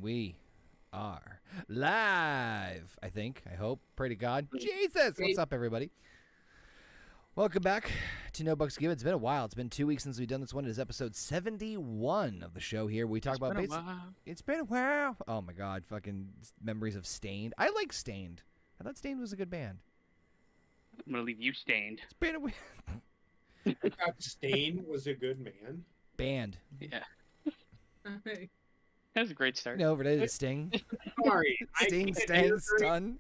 we are live, I think. I hope. Pray to God. Jesus! What's up, everybody? Welcome back to No Bucks Given. It's been a while. It's been 2 weeks since we've done this one. It is episode 71 of the show here. We talk about It's been a while. Oh, my God. Fucking memories of Stained. I like Stained. I thought Stained was a good band. I'm going to leave you stained. It's been a while. I thought Stain was a good man. Band. Yeah. That was a great start. No, over to Sting. Sorry. Sting, stun.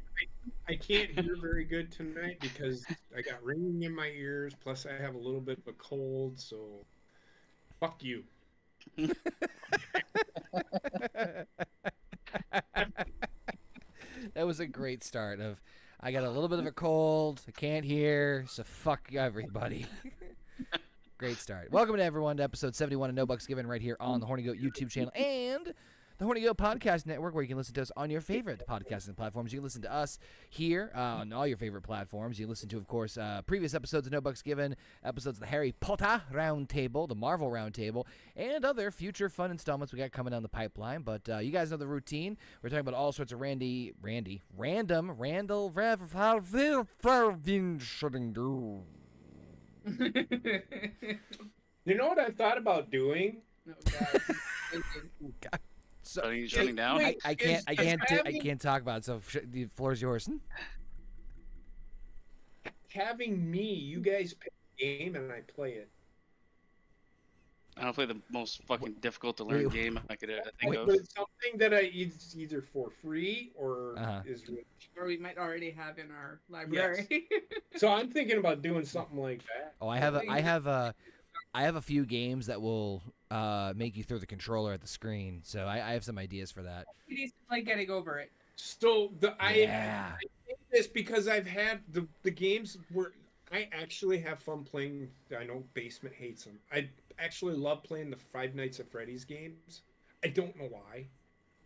I can't hear very good tonight because I got ringing in my ears, plus I have a little bit of a cold, so fuck you. That was a great start of, I got a little bit of a cold, I can't hear, so fuck everybody. Great start. Welcome to everyone to episode 71 of No Bucks Given right here on the Horny Goat YouTube channel and the Horny Goat Podcast Network, where you can listen to us on your favorite podcasting platforms. You can listen to us here on all your favorite platforms. You listen to, of course, previous episodes of No Bucks Given, episodes of the Harry Potter Roundtable, the Marvel Roundtable, and other future fun installments we got coming down the pipeline. But you guys know the routine. We're talking about all sorts of random, You know what I thought about doing? Oh, God. So he's shutting down. I can't talk about it. So the floor is yours. Having me, you guys pick a game and I play it. I don't play the most fucking difficult to learn game I could think of. But it's something that it's either for free or is rich. Or we might already have in our library. Yes. So I'm thinking about doing something like that. Oh, I have a few games that will make you throw the controller at the screen. So I have some ideas for that. It needs to play Getting Over It. So I say this because I've had the games where I actually have fun playing. I know Basement hates them. I actually love playing the Five Nights at Freddy's games. I don't know why,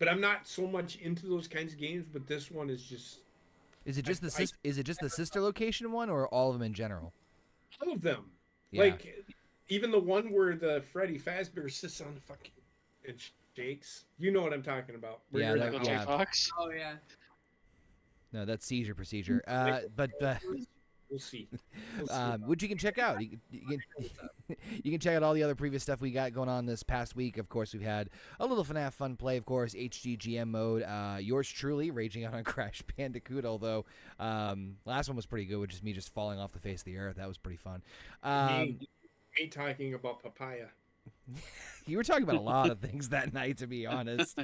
but I'm not so much into those kinds of games. But this one is just. Is it just the sister location one, or all of them in general? All of them. Yeah. Like even the one where the Freddy Fazbear sits on the fucking and shakes. You know what I'm talking about? Yeah, Yeah. Fox. Oh, yeah. No, that's seizure procedure. But we'll see. which you can check out. You can check out all the other previous stuff we got going on this past week. Of course, we've had a little FNAF fun play, of course, HGGM mode. Yours truly, raging out on Crash Bandicoot, although last one was pretty good, which is me just falling off the face of the earth. That was pretty fun. Ain't talking about papaya. You were talking about a lot of things that night, to be honest.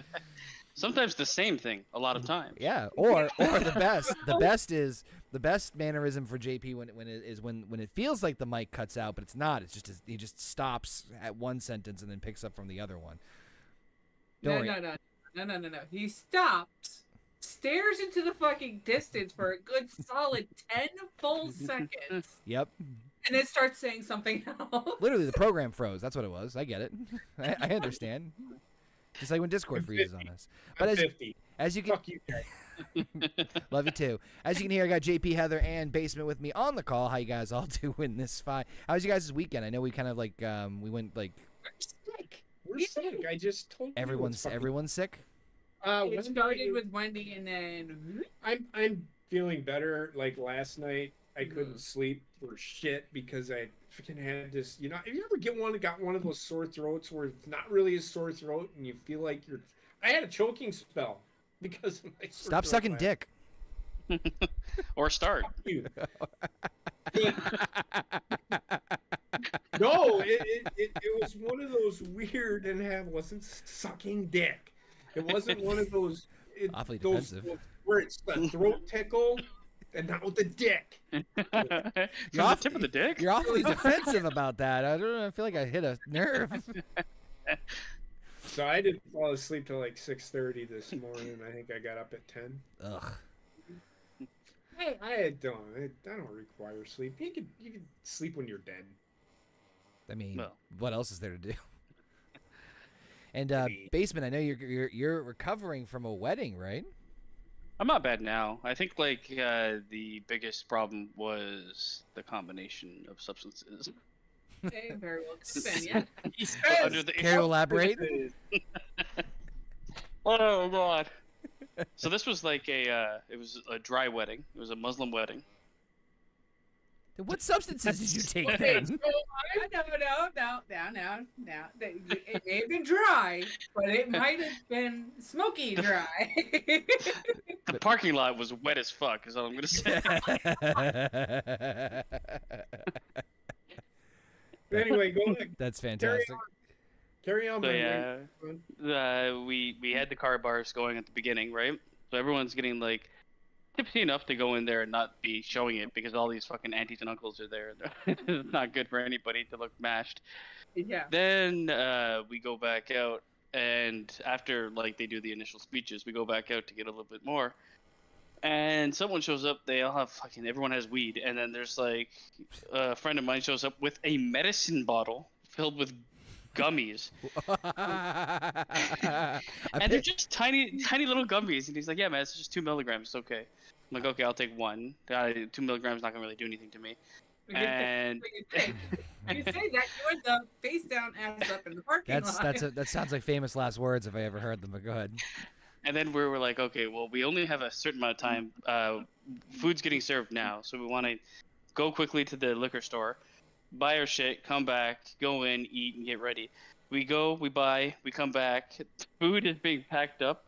Sometimes the same thing, a lot of times. Yeah, or the best. The best mannerism for JP when it feels like the mic cuts out, but it's not. It's just he just stops at one sentence and then picks up from the other one. No. He stops, stares into the fucking distance for a good solid 10 full seconds. Yep. And then starts saying something else. Literally, the program froze. That's what it was. I get it. I understand. Just like when Discord freezes on us. But I'm 50. As you can, Fuck you guys. love you too. As you can hear, I got JP, Heather, and Basement with me on the call. How you guys all doing this fine? How was you guys this weekend? I know we kind of like we went like. We're sick. I just told you. Everyone's sick. It started with Wendy, and then I'm feeling better. Like last night, I couldn't sleep for shit because I freaking had this. You know, if you ever got one of those sore throats where it's not really a sore throat and you feel like you're. I had a choking spell because of my sore Stop throat sucking last- dick. Or start. Fuck you. No, it was one of those weird, and it wasn't sucking dick. It wasn't one of those. Awfully those defensive. where it's the throat tickle, and not with the dick. From the tip of the dick? You're awfully defensive about that. I don't know. I feel like I hit a nerve. So I didn't fall asleep till like 6:30 this morning. I think I got up at 10. Ugh. I don't require sleep. You can sleep when you're dead. I mean, Well. what else is there to do? And Basement, I know you're recovering from a wedding, right? I'm not bad now. I think like the biggest problem was the combination of substances. Okay, very well could have been, yeah. He says, Under the Care to elaborate? Oh god. So this was like it was a dry wedding. It was a Muslim wedding. What substances did you take Okay, then? so no. It may have been dry, but it might have been smoky dry. The parking lot was wet as fuck, is all I'm gonna say. Anyway, go ahead. That's fantastic. Carry on. So Brendan. yeah, we had the car bars going at the beginning, right? So everyone's getting like tipsy enough to go in there and not be showing it because all these fucking aunties and uncles are there. It's not good for anybody to look mashed. Yeah. Then we go back out, and after like they do the initial speeches, we go back out to get a little bit more. And someone shows up. They all have fucking. Everyone has weed, and then there's like a friend of mine shows up with a medicine bottle filled with gummies, and they're just tiny little gummies. And he's like, "Yeah, man, it's just 2 milligrams. It's okay." I'm like, "Okay, I'll take one. 2 milligrams not gonna really do anything to me." And You say that you end up face down, ass up in the parking lot. That sounds like famous last words if I ever heard them. But go ahead. And then we were like, okay, well, we only have a certain amount of time. Food's getting served now, so we want to go quickly to the liquor store, buy our shit, come back, go in, eat, and get ready. We go, we buy, we come back. Food is being packed up,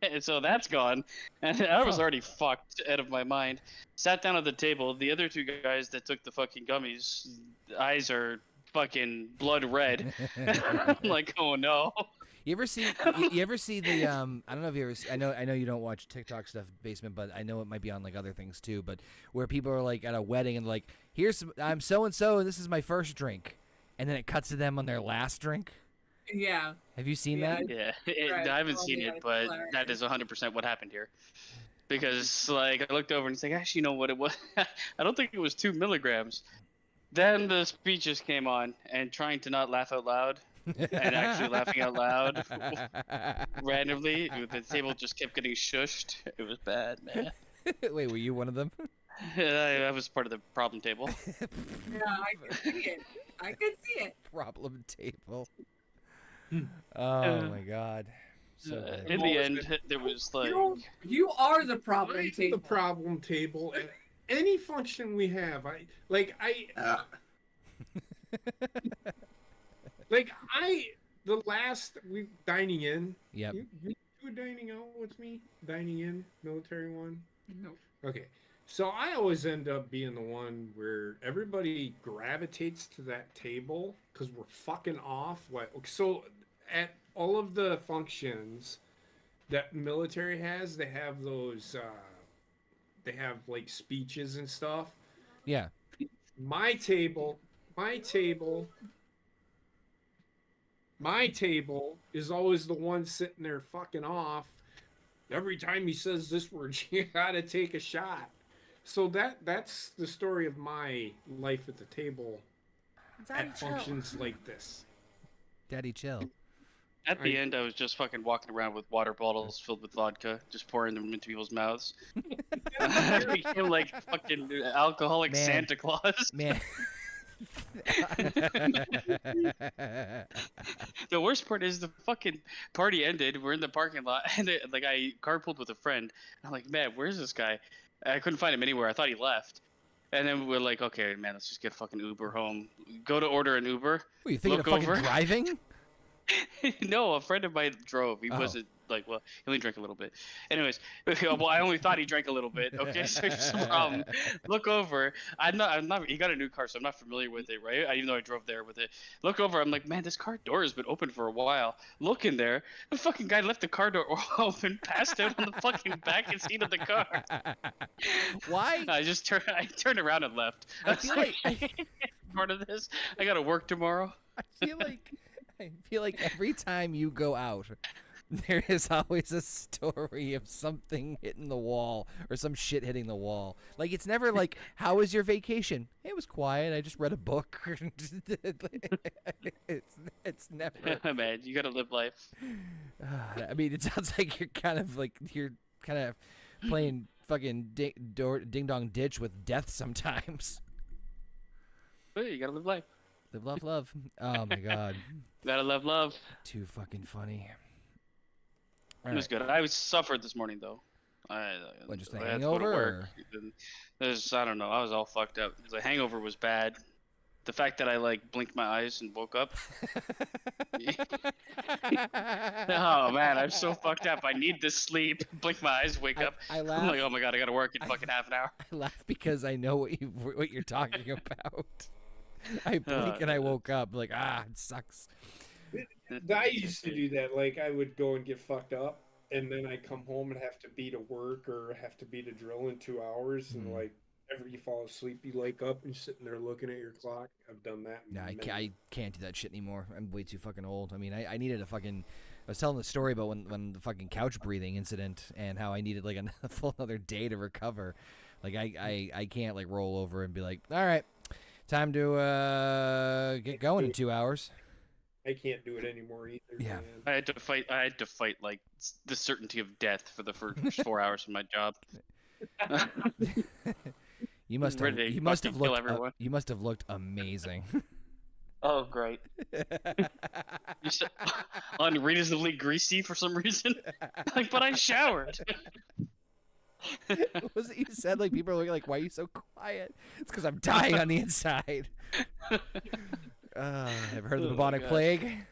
and so that's gone. And I was already fucked out of my mind. Sat down at the table. The other 2 guys that took the fucking gummies, eyes are fucking blood red. I'm like, oh no. You ever see the I don't know if you ever I know you don't watch TikTok stuff, Basement, but I know it might be on like other things too, but where people are like at a wedding and like, I'm so and so and this is my first drink, and then it cuts to them on their last drink. Yeah. Have you seen that? Yeah, Right. I haven't seen it, but that is 100% what happened here. Because like I looked over and it's like, actually, you know what it was? I don't think it was 2 milligrams. Then the speeches came on, and trying to not laugh out loud. And actually laughing out loud randomly. The table just kept getting shushed. It was bad, man. Wait, were you one of them? I was part of the problem table. Yeah, I can see it. I can see it. Problem table. Oh my god. So good. In the end, there was like You are the problem I'm table. the problem table. At any function we have, the last we dining in. Yep. You were dining out with me? Dining in, military one? No. Okay. So I always end up being the one where everybody gravitates to that table because we're fucking off. So at all of the functions that military has, they have those, they have like speeches and stuff. Yeah. My table is always the one sitting there fucking off. Every time he says this word, you gotta take a shot. So that's the story of my life at the table at functions like this. Daddy chill. at the end, I was just fucking walking around with water bottles filled with vodka, just pouring them into people's mouths. I became like fucking alcoholic Man. Santa Claus. Man. The worst part is the fucking party ended. We're in the parking lot, and like I carpooled with a friend. I'm like, man, where's this guy? I couldn't find him anywhere. I thought he left. And then we're like, okay, man, let's just get a fucking Uber home. Go to order an Uber. What, you thinking of fucking driving? No, a friend of mine drove. He wasn't like, well, he only drank a little bit. Anyways, well, I only thought he drank a little bit. Okay, so here's the problem. Look over. I'm not. He got a new car, so I'm not familiar with it, right? Even though I drove there with it. Look over. I'm like, man, this car door has been open for a while. Look in there. The fucking guy left the car door open, passed out on the fucking back seat of the car. Why? I turned around and left. I feel like part of this. I gotta work tomorrow. I feel like every time you go out, there is always a story of something hitting the wall or some shit hitting the wall. Like, it's never like, how was your vacation? It was quiet. I just read a book. it's never. Man, you gotta live life. I mean, it sounds like you're kind of playing fucking ding dong ditch with death sometimes. Hey, you gotta live life. Live, love, love. Oh my god. Gotta love love. Too fucking funny. It was good. I was suffered this morning though. What, just a I had to go to hangover? work. I don't know. I was all fucked up. The hangover was bad. The fact that I like blinked my eyes and woke up. Oh man, I'm so fucked up. I need this sleep. Blink my eyes, wake up. I laugh. I'm like, oh my god, I gotta work in fucking half an hour. I laugh because I know what you're talking about. I blink and I woke up like, it sucks. I used to do that. Like, I would go and get fucked up, and then I come home and have to be to work or have to be to drill in 2 hours, and like, after you fall asleep, you wake up and you're sitting there looking at your clock. I've done that. No, I can't do that shit anymore. I'm way too fucking old. I mean, I needed a fucking. I was telling the story about when the fucking couch breathing incident and how I needed like a full another day to recover. Like I can't like roll over and be like, all right, time to get going in 2 hours. I can't do it anymore either. Yeah. Man. I had to fight like the certainty of death for the first 4 hours of my job. You must have looked amazing. Oh, great. Unreasonably greasy for some reason. Like, but I showered. What was it you said? Like, people are looking like, why are you so quiet? It's because I'm dying on the inside. Have heard of the bubonic plague?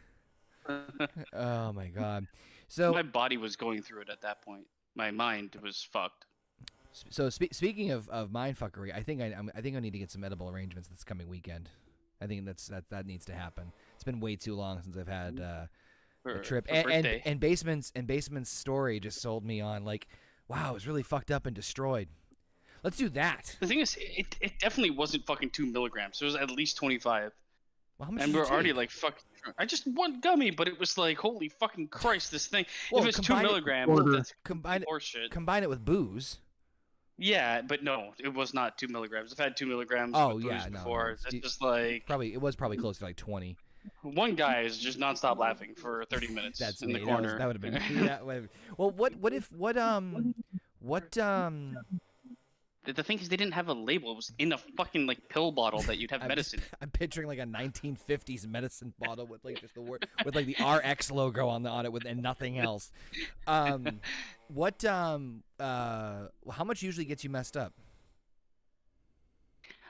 Oh my god. So my body was going through it at that point. My mind was fucked. So speaking of mindfuckery, I think I need to get some edible arrangements this coming weekend. I think that needs to happen. It's been way too long since I've had a trip. And Basement's story just sold me on like, wow, it was really fucked up and destroyed. Let's do that. The thing is, it definitely wasn't fucking 2 milligrams. It was at least 25. Well, how much and did you we're already take? like fucking. I just one gummy, but it was like, holy fucking Christ, this thing. Well, if it's 2 milligrams, that's horseshit. Combine it with booze. Yeah, but no, it was not 2 milligrams. I've had 2 milligrams with booze before. No. It's just like it was probably close to like 20. One guy is just nonstop laughing for 30 minutes in the corner. That would have been. Well, The thing is, they didn't have a label. It was in a fucking like pill bottle that you'd have medicine. I'm picturing like a 1950s medicine bottle with like just the word with like the RX logo on it and nothing else. How much usually gets you messed up?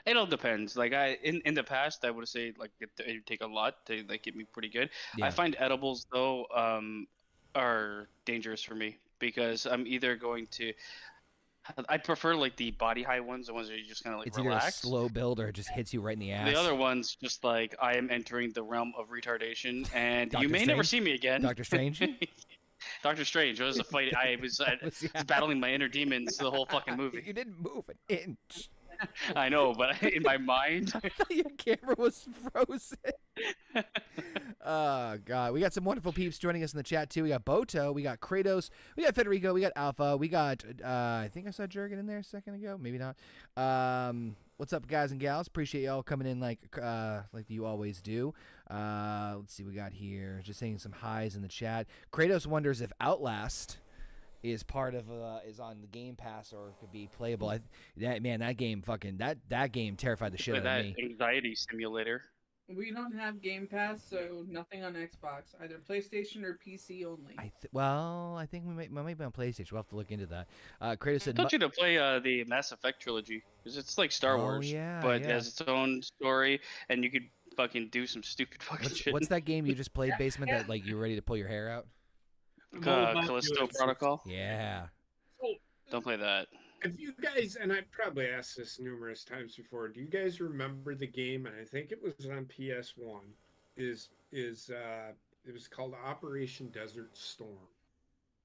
It all depends. Like in the past, I would say like it would take a lot to like get me pretty good. Yeah. I find edibles though are dangerous for me because I'm either going to. I prefer like the body high ones, the ones that you just kind of like relax. It's either a slow build or it just hits you right in the ass. The other ones, just like I am entering the realm of retardation, and you may Strange? never see me again. Dr. Strange. Doctor Strange. It was a fight. I was battling my inner demons the whole fucking movie. You didn't move an inch. I know, but in my mind, I thought your camera was frozen. Oh god, we got some wonderful peeps joining us in the chat too. We got Boto, we got Kratos, we got Federico, we got Alpha, we got I think I saw Jurgen in there a second ago, maybe not. What's up, guys and gals? Appreciate y'all coming in like you always do. Let's see, we got here just saying some highs in the chat. Kratos wonders if Outlast is part of is on the Game Pass or could be playable. That game fucking that game terrified the shit out of me. That anxiety simulator. We don't have Game Pass, so nothing on Xbox, either PlayStation or PC only. I think we might be on PlayStation. We'll have to look into that. Kratos said, I told you to play the Mass Effect trilogy because it's like Star Wars, but it has its own story, and you could fucking do some stupid fucking shit. What's that game you just played, Basement? That like you're ready to pull your hair out? Callisto Protocol. Yeah. Don't play that. Have you guys, and I probably asked this numerous times before, do you guys remember the game? And I think it was on PS1. It was called Operation Desert Storm.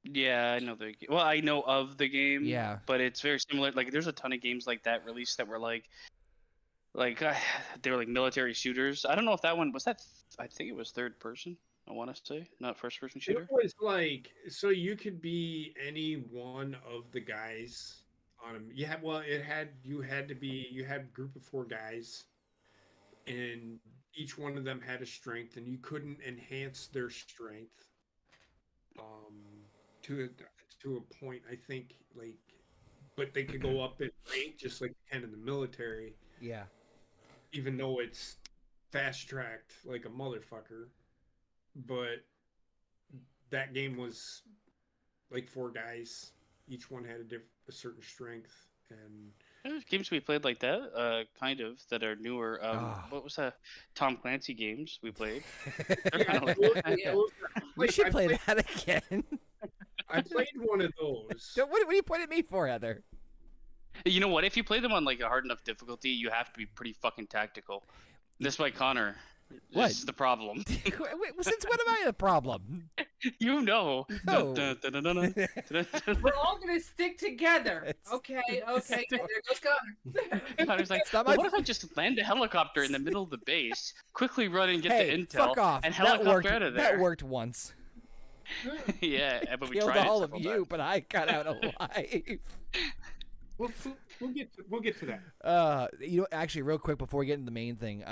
Yeah, I know I know of the game. Yeah. But it's very similar. Like, there's a ton of games like that released that were like they were like military shooters. I don't know if that one was that. I think it was third person. I want to say, not first person shooter. It was like, so you could be any one of the guys on them. Yeah, well, you had a group of 4 guys, and each one of them had a strength, and you couldn't enhance their strength to a point, I think, like, but they could go up in rank just like you can in the military. Yeah. Even though it's fast tracked like a motherfucker. But that game was like 4 guys. Each one had a certain strength, and There's games we played like that, kind of, that are newer. What was that? Tom Clancy games we played. They're kind of like that. We should play that again. I played one of those. What are you pointing at me for, Heather? You know what? If you play them on like a hard enough difficulty, you have to be pretty fucking tactical. This by Connor. What? This is the problem. Since when am I the problem? You know. No. We're all gonna stick together. Okay. There goes Connor. Connor's like, Stop well, what if I just land a helicopter in the middle of the base, quickly run and get Hey, the intel, fuck off. and That helicopter worked, out of there? that worked once. Yeah, but we Killed tried all it of several you, times. but I got out alive. We'll get to that. Actually, real quick before we get into the main thing,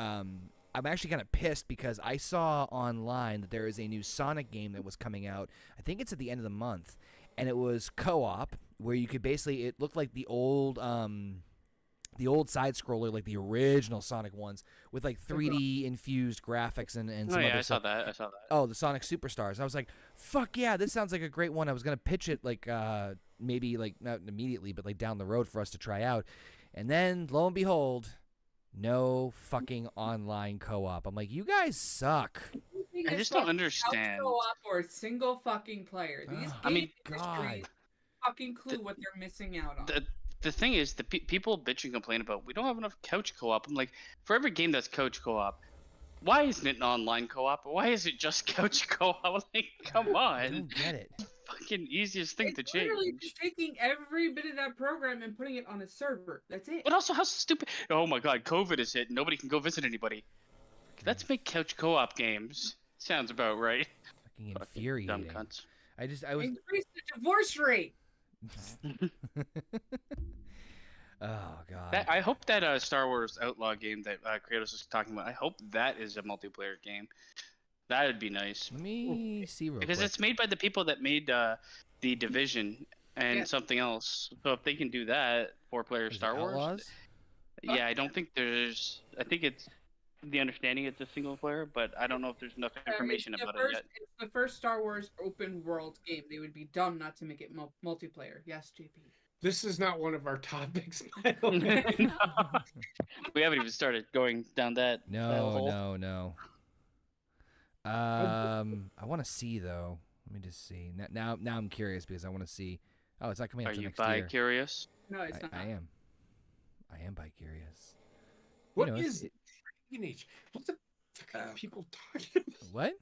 I'm actually kind of pissed because I saw online that there is a new Sonic game that was coming out. I think it's at the end of the month, and it was co-op where you could basically. It looked like the old side scroller, like the original Sonic ones, with like 3D infused graphics and Oh some yeah, other I saw stuff. that. I saw that. Oh, the Sonic Superstars. I was like, fuck yeah, this sounds like a great one. I was gonna pitch it like maybe like not immediately, but like down the road for us to try out. And then lo and behold, no fucking online co-op. I'm like, you guys suck. I just don't understand. Co-op or single fucking player. These Oh, I mean, industries fucking clue what they're missing out on. The thing is, the people bitch and complain about we don't have enough couch co-op. I'm like, for every game that's couch co-op, why isn't it an online co-op? Why is it just couch co-op? Like, come I on. don't get it. Fucking easiest thing to It's literally change. just taking every bit of that program and putting it on a server. That's it. But also, how stupid. Oh my god, COVID is hit. Nobody can go visit anybody. Let's make couch co-op games. Sounds about right. Fucking Dumb infuriating. cunts. I was. Increase the divorce rate. Oh god. I hope that Star Wars Outlaw game that Kratos was talking about, I hope that is a multiplayer game. That would be nice. Let me see real Because quick. it's made by the people that made The Division and Yeah. something else. So if they can do that, 4-player Is it Star Wars. Outlaws? Yeah, I don't think there's. I think it's the understanding it's a single player, but I don't know if there's enough information about it yet. It's the first Star Wars open world game. They would be dumb not to make it multiplayer. Yes, JP. This is not one of our topics. We haven't even started going down that hole. No. I want to see though. Let me just see. Now I'm curious because I want to see. Oh, it's not coming Are out till you next year. bi-curious? No, it's not. I am. I am bi-curious. What You know, is Dragon Age? What the fuck are people talking about? What?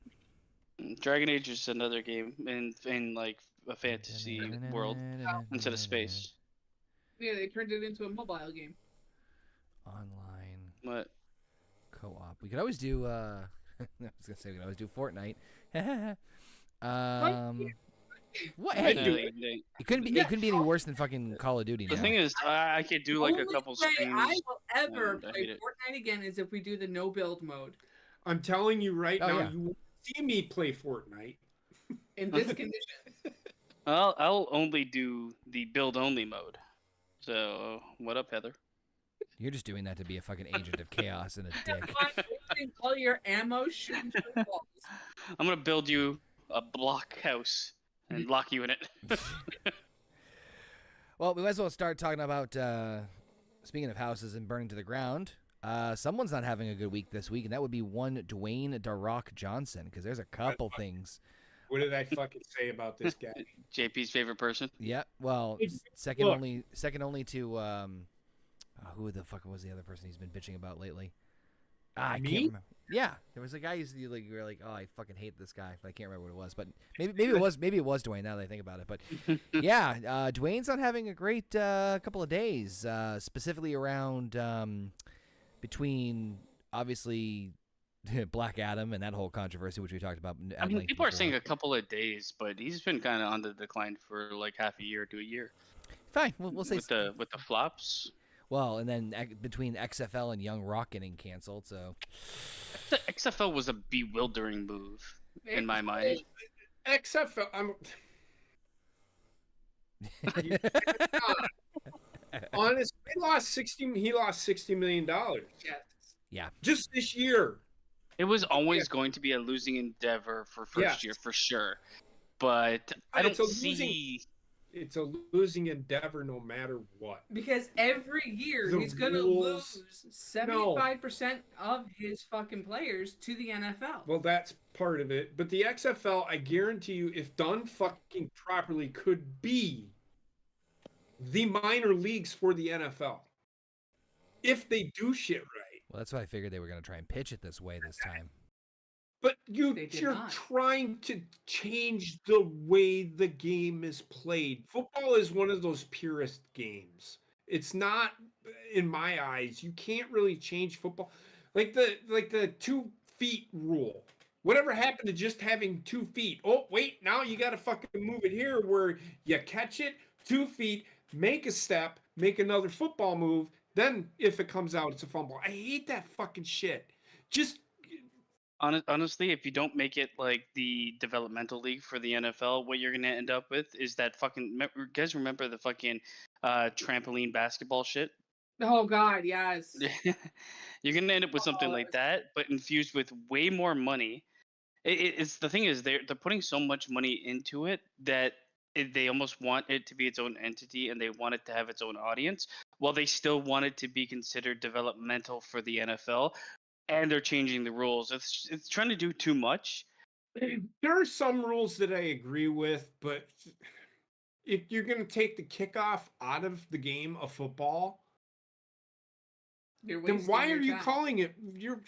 Dragon Age is another game in like a fantasy world instead of space. Yeah, they turned it into a mobile game. Online What? co-op. We could always do. I was gonna say we could always do Fortnite. What? I Hey, do it couldn't be. It couldn't be any worse than fucking Call of Duty The now. thing is, I could do like a Only couple way streams. I will ever and I play hate it. Fortnite again is if we do the no build mode I'm telling you right Oh, now, yeah. you won't see me play Fortnite. in this condition. I'll only do the build only mode. So what up, Heather? You're just doing that to be a fucking agent of chaos and a dick. I'm using all your ammo shooting through walls. I'm gonna build you a block house and lock you in it. Well, we might as well start talking about. Speaking of houses and burning to the ground, someone's not having a good week this week, and that would be one Dwayne "The Rock" Johnson, because there's a couple things. What did I fucking say about this guy? JP's favorite person. Yeah, well, It's- second look. only to who the fuck was the other person he's been bitching about lately? I Me? can't remember. Yeah, there was a guy you like. You were like, oh, I fucking hate this guy, but I can't remember what it was. But maybe it was Dwayne. Now that I think about it, but yeah, Dwayne's not having a great couple of days, specifically around between obviously Black Adam and that whole controversy, which we talked about. I mean, people are saying a couple of days, but he's been kind of on the decline for like half a year to a year. Fine, we'll say with the flops. well, and then between XFL and Young Rock getting canceled, so The XFL was a bewildering move in my mind. XFL. Honest, he lost $60 million Yes. just this year. It was always going to be a losing endeavor for first year for sure. but I don't It's a see. It's a losing endeavor no matter what. Because every year The he's going to rules- lose 75% of his fucking players to the NFL. Well, that's part of it. But the XFL, I guarantee you, if done fucking properly, could be the minor leagues for the NFL. If they do shit right. Well, that's why I figured they were going to try and pitch it this way this time. But They did you're not. trying to change the way the game is played. Football is one of those purist games. It's not, in my eyes, you can't really change football. Like the 2 feet rule. Whatever happened to just having 2 feet? Oh, wait, now you got to fucking move it here where you catch it, 2 feet, make a step, make another football move. Then if it comes out, it's a fumble. I hate that fucking shit. Just Honestly, if you don't make it like the developmental league for the NFL, what you're gonna end up with is that fucking. You guys remember the fucking trampoline basketball shit? Oh, God, yes. You're gonna end up with something like that, but infused with way more money. It's the thing is they're putting so much money into it that they almost want it to be its own entity and they want it to have its own audience, while they still want it to be considered developmental for the NFL. And they're changing the rules. It's trying to do too much. there are some rules that I agree with, but if you're going to take the kickoff out of the game of football, You're then wasting why your are you time. calling it? You're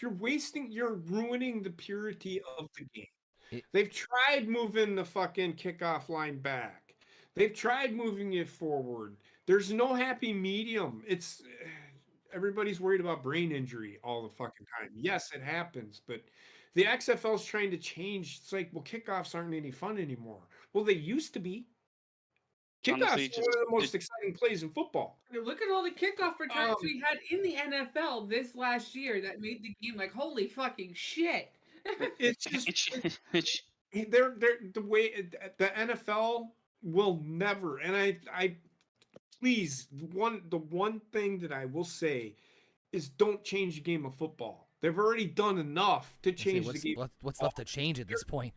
ruining the purity of the game. It- They've tried moving the fucking kickoff line back. They've tried moving it forward. There's no happy medium. It's everybody's worried about brain injury all the fucking time. Yes, it happens, but the XFL is trying to change. It's like, well, kickoffs aren't any fun anymore. Well, they used to be. Kickoffs Honestly, are one of the most exciting plays in football. Look at all the kickoff returns we had in the NFL this last year that made the game like, holy fucking shit. It's just It's they're the way the NFL will never. And I please the one thing that I will say is don't change the game of football. They've already done enough to change the game. What's left to change at this point?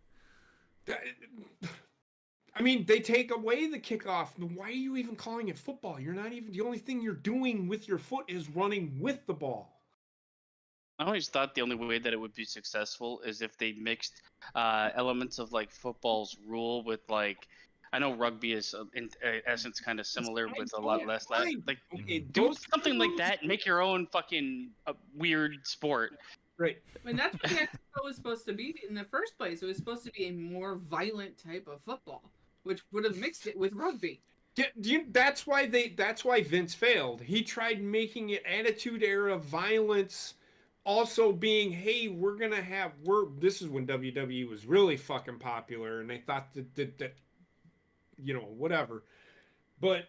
I mean, they take away the kickoff. Why are you even calling it football? You're not even, the only thing you're doing with your foot is running with the ball. I always thought the only way that it would be successful is if they mixed elements of like football's rule with like, I know rugby is in essence kind of similar with a lot less like Okay, do something like that, make your own fucking weird sport. Right. I mean, that's what the XFL was supposed to be in the first place. It was supposed to be a more violent type of football, which would have mixed it with rugby. That's why Vince failed. He tried making it attitude era violence, also being, hey, this is when WWE was really fucking popular, and they thought that whatever. But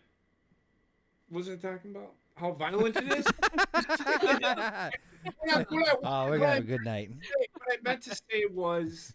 what was I talking about? How violent it is? Oh, we're gonna have a good night. What I meant to say was,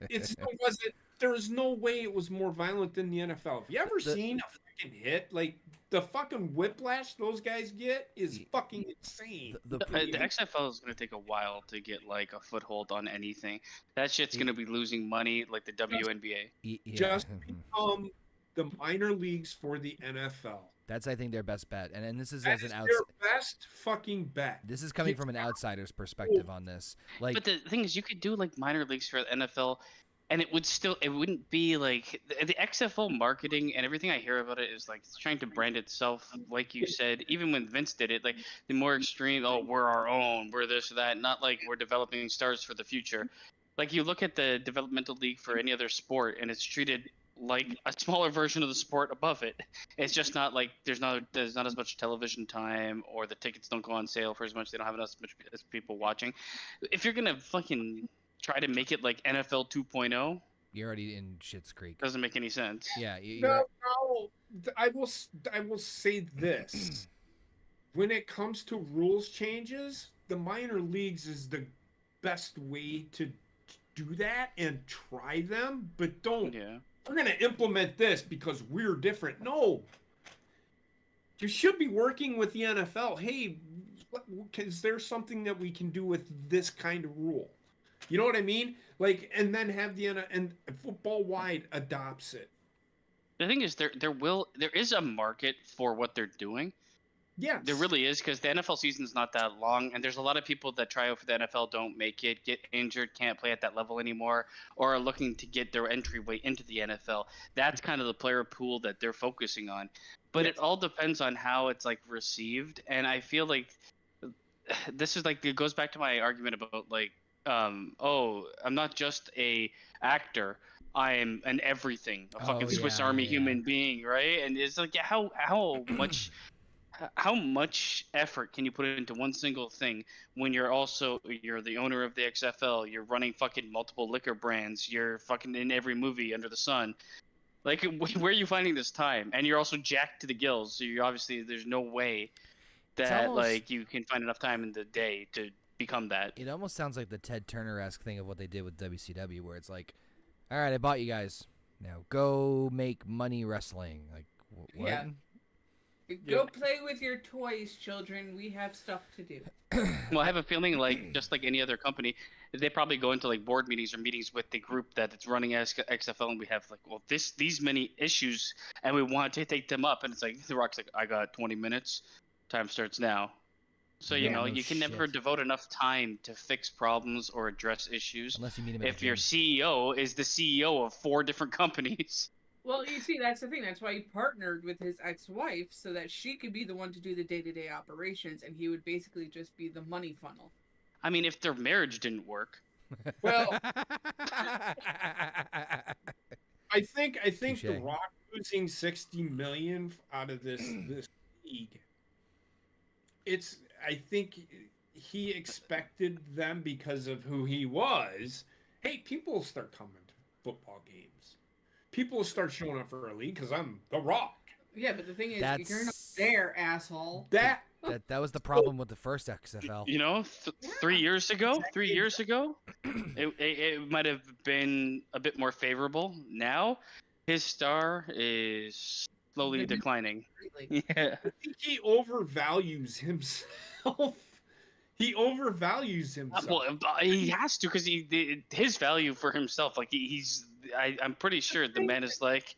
it still wasn't. There's no way it was more violent than the NFL. Have you ever seen a fucking hit? Like the fucking whiplash those guys get is fucking insane. The XFL is going to take a while to get like a foothold on anything. That shit's going to be losing money like the WNBA. Yeah. Just become the minor leagues for the NFL. That's, I think, their best bet. And this is That as is an their outside. best fucking bet. This is coming from an outsider's perspective on this. Like, But the thing is, you could do like minor leagues for the NFL, and it wouldn't be like the XFL marketing and everything I hear about it is like it's trying to brand itself, like you said. Even when Vince did it, like the more extreme, oh, we're our own, we're this or that, not like we're developing stars for the future. Like you look at the developmental league for any other sport, and it's treated like a smaller version of the sport above it. It's just not like there's not as much television time, or the tickets don't go on sale for as much. They don't have as much as people watching. If you're gonna fucking try to make it like NFL 2.0, you're already in Schitt's Creek. doesn't make any sense. Yeah. No, I will say this. When it comes to rules changes, the minor leagues is the best way to do that and try them, but don't. Yeah. We're going to implement this because we're different. No. You should be working with the NFL. Hey, is there something that we can do with this kind of rule? You know what I mean? Like, and then have and football wide adopts it. The thing is, there is a market for what they're doing. Yes. There really is, because the NFL season is not that long, and there's a lot of people that try out for the NFL, don't make it, get injured, can't play at that level anymore, or are looking to get their entryway into the NFL. That's kind of the player pool that they're focusing on. But Yes. it all depends on how it's like received, and I feel like this is like, it goes back to my argument about like, oh, I'm not just a actor. I'm an everything, a fucking Swiss Army human being, right? And it's like, how much effort can you put into one single thing when you're the owner of the XFL, you're running fucking multiple liquor brands, you're fucking in every movie under the sun. Like, where are you finding this time? And you're also jacked to the gills, so you obviously, there's no way that like you can find enough time in the day to become that. It almost sounds like the Ted Turner-esque thing of what they did with WCW, where it's like, all right, I bought you guys, now go make money wrestling. Like, what? Yeah. Go play with your toys, children. We have stuff to do. Well, I have a feeling like, just like any other company, they probably go into like board meetings or meetings with the group that it's running as XFL, and we have like, well, these many issues, and we want to take them up, and it's like The Rock's like, I got 20 minutes, time starts now. So you know, you can never devote enough time to fix problems or address issues Unless you meet him if your CEO is the CEO of 4 different companies. Well, you see, that's the thing. That's why he partnered with his ex-wife, so that she could be the one to do the day-to-day operations, and he would basically just be the money funnel. I mean, if their marriage didn't work. Well, I think Touché. The Rock losing $60 million out of this league. I think he expected them, because of who he was. Hey, people will start coming to football games. People will start showing up for a league because I'm The Rock. Yeah, but the thing is, you're not there, asshole. That was the problem with the first XFL. You know, 3 years ago, it might have been a bit more favorable. Now, his star is slowly declining. Yeah. I think he overvalues himself. He overvalues himself. Well, he has to, because his value for himself, like I'm pretty sure the man is like,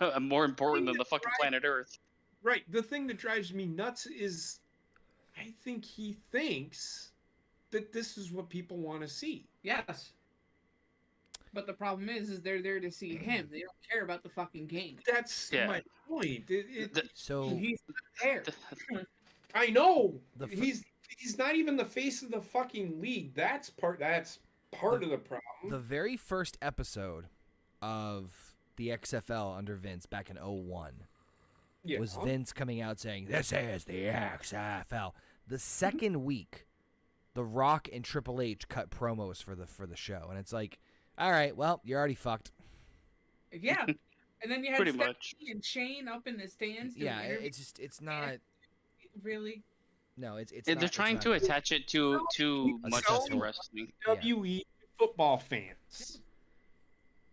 I'm more important than the fucking planet Earth. Right. The thing that drives me nuts is, I think he thinks that this is what people want to see. Yes. But the problem is they're there to see him. They don't care about the fucking game. That's my point. So he's not there. I know. He's not even the face of the fucking league. That's part of the problem. The very first episode of the XFL under Vince back in 2001 was Vince coming out saying, "This is the XFL." The second week, The Rock and Triple H cut promos for the show, and it's like, all right, well, you're already fucked. Yeah, and then you had Pretty Stephanie much. and Shane up in the stands. Yeah, it's not really. No, it's. They're not, trying it's to not, attach it to too much So- of wrestling. WWE football fans.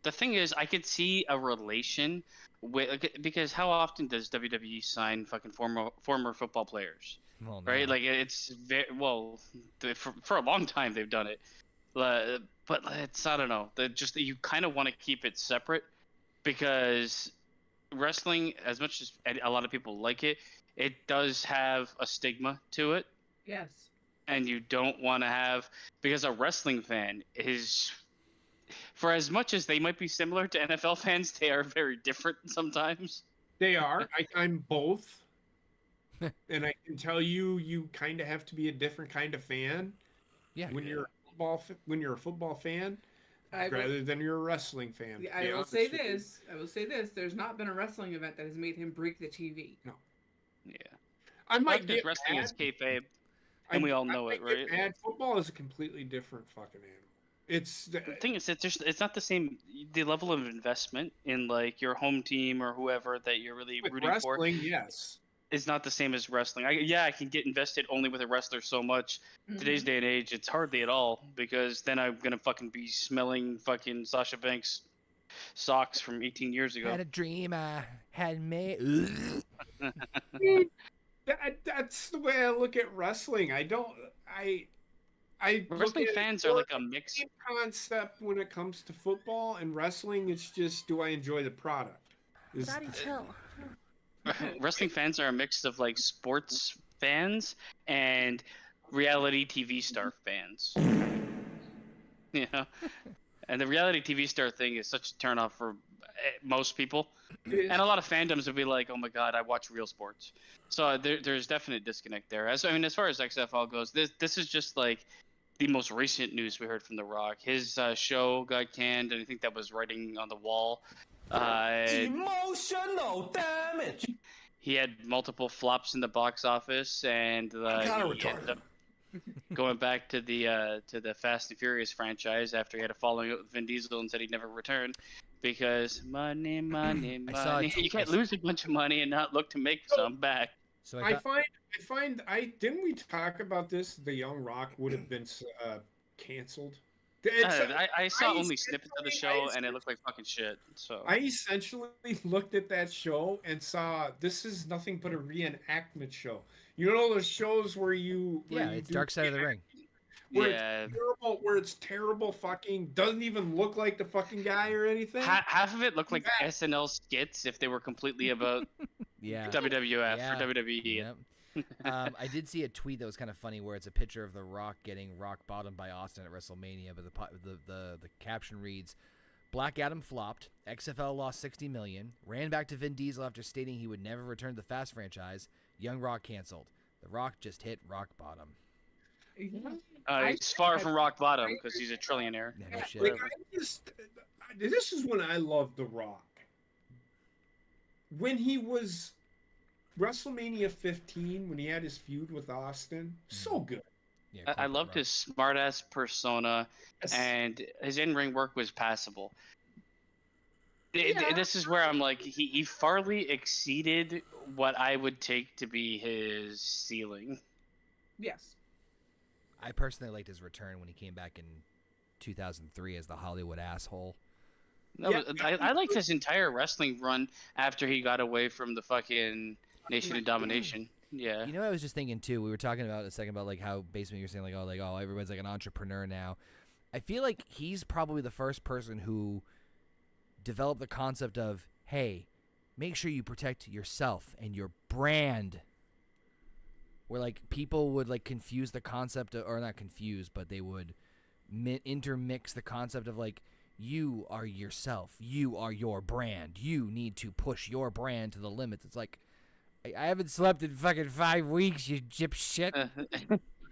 The thing is, I could see a relation with, because how often does WWE sign fucking former football players? Well, no. Right? Like, it's very for a long time they've done it, but it's, I don't know. You kind of want to keep it separate, because wrestling, as much as a lot of people like it, it does have a stigma to it. Yes. And you don't want to have, because a wrestling fan is, for as much as they might be similar to NFL fans, they are very different sometimes. They are. I'm both. And I can tell you kind of have to be a different kind of fan. Yeah. When you're a football fan, rather than you're a wrestling fan. I will say this. There's not been a wrestling event that has made him break the TV. No. Yeah. I might Because get wrestling mad. is kayfabe, and we all know it, right? Mad. Football is a completely different fucking animal. The thing is, it's not the same. The level of investment in like your home team or whoever that you're really with rooting wrestling, for, yes, is not the same as wrestling. I can get invested only with a wrestler so much. Today's day and age, it's hardly at all, because then I'm gonna fucking be smelling fucking Sasha Banks socks from 18 years ago. Had a dream I had made. That's the way I look at wrestling. I I Wrestling fans are like a mix. Same concept when it comes to football and wrestling. It's just, do I enjoy the product? Daddy, chill. Wrestling fans are a mix of like sports fans and reality TV star fans. You know, and the reality TV star thing is such a turnoff for most people, and a lot of fandoms would be like, "Oh my god, I watch real sports." So there's definite disconnect there. As far as XFL goes, this is just like the most recent news we heard from The Rock. His show got canned, and I think that was writing on the wall. Emotional damage. He had multiple flops in the box office, and he ended up going back to the Fast and Furious franchise after he had a falling out with Vin Diesel and said he'd never return because money. You can't lose a bunch of money and not look to make some back. So I find didn't we talk about this? The Young Rock would have been canceled. I saw only snippets of the show and it looked like fucking shit. So I essentially looked at that show and saw this is nothing but a reenactment show. You know those shows where it's Dark Side of the Ring. Where it's terrible fucking doesn't even look like the fucking guy or anything. Half of it looked like SNL skits if they were completely about WWF or WWE. Yep. I did see a tweet that was kind of funny where it's a picture of The Rock getting rock bottomed by Austin at WrestleMania, but the caption reads, Black Adam flopped, XFL lost $60 million, ran back to Vin Diesel after stating he would never return to the Fast franchise, Young Rock canceled. The Rock just hit rock bottom. It's far from rock bottom because he's a trillionaire. No shit. Like, this is when I love The Rock. When he was WrestleMania 15, when he had his feud with Austin, so good. Yeah, I loved his smart-ass persona, and his in-ring work was passable. This is where I'm like, he farly exceeded what I would take to be his ceiling. Yes. I personally liked his return when he came back in 2003 as the Hollywood asshole. I liked his entire wrestling run after he got away from the fucking Nation of Domination. Yeah. You know what I was just thinking too? We were talking about a second about like how basically you're saying oh everyone's like an entrepreneur now. I feel like he's probably the first person who developed the concept of, hey, make sure you protect yourself and your brand. Where like people would like confuse the concept or not confuse, but they would intermix the concept of like, you are yourself, you are your brand, you need to push your brand to the limits. It's like, I haven't slept in fucking 5 weeks, you gyp shit.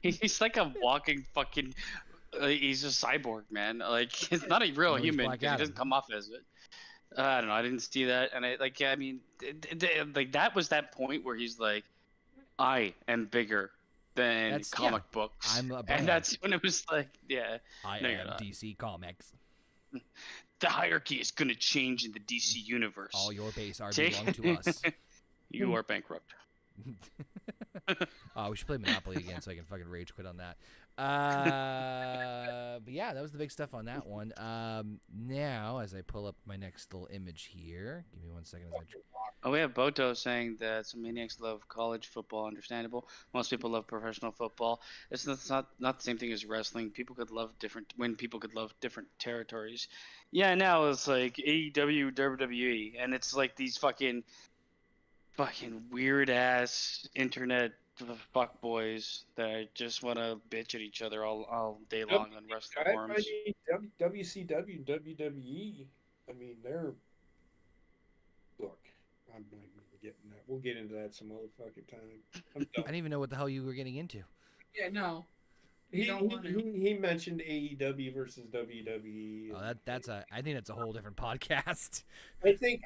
He's like a walking fucking. He's a cyborg, man. Like he's not a real human. He doesn't come off as it. I don't know. I didn't see that, and like that was that point where he's like, I am bigger than comic books. I'm a brand. And that's when it was like, I am DC Comics. The hierarchy is gonna change in the DC universe. All your base are belong to us. You are bankrupt. We should play Monopoly again so I can fucking rage quit on that. But yeah, that was the big stuff on that one. Now, as I pull up my next little image here, give me 1 second. We have Boto saying that some maniacs love college football. Understandable. Most people love professional football. It's not the same thing as wrestling. People could love different territories. Yeah, now it's like AEW, WWE, and it's like these fucking weird ass internet fuck boys that just want to bitch at each other all day long on wrestling forums. WCW and WWE, I mean, they're... Look, I'm not even getting that. We'll get into that some other fucking time. I didn't even know what the hell you were getting into. Yeah, no. He mentioned AEW versus WWE. Oh, I think that's a whole different podcast. I think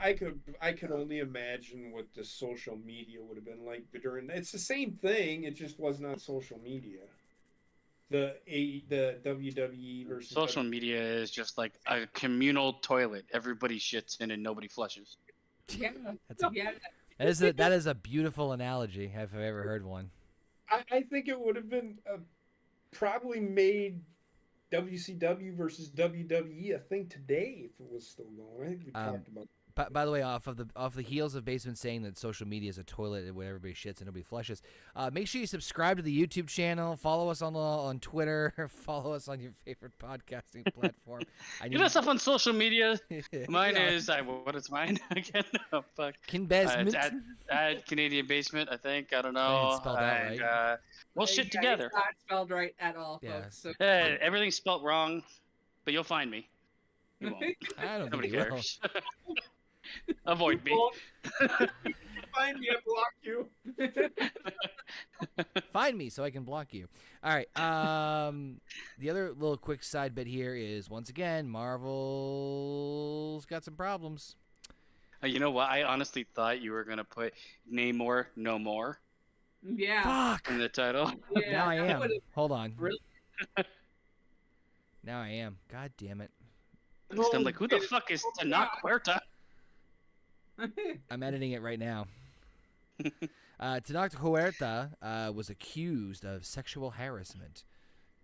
I could only imagine what the social media would have been like during. It's the same thing. It just was not social media. The WWE versus social media is just like a communal toilet. Everybody shits in and nobody flushes. Yeah, that is a beautiful analogy if I've ever heard one. I think it would have been probably made WCW versus WWE a thing today if it was still going. I think we talked about By the way, off the heels of Basement saying that social media is a toilet where everybody shits and nobody flushes, make sure you subscribe to the YouTube channel, follow us on Twitter, follow us on your favorite podcasting platform. You know stuff on social media. Mine is what is mine again? Oh, fuck. Basement. It's at Canadian Basement, I think. I don't know. It's spelled out right. We'll shit together. It's not spelled right at all, Yeah. folks. So Everything's spelled wrong, but you'll find me. You won't. I don't Nobody think you will. cares. Avoid me. Find me and block you. Find me so I can block you. All right. The other little quick side bit here is, once again, Marvel's got some problems. You know what? I honestly thought you were gonna put Namor No More yeah. Fuck. in the title. Yeah, Now I that am. would've Hold on. really- Now I am. God damn it. I'm like, who the fuck is Tenoch Huerta? I'm editing it right now. Tenoch Huerta was accused of sexual harassment.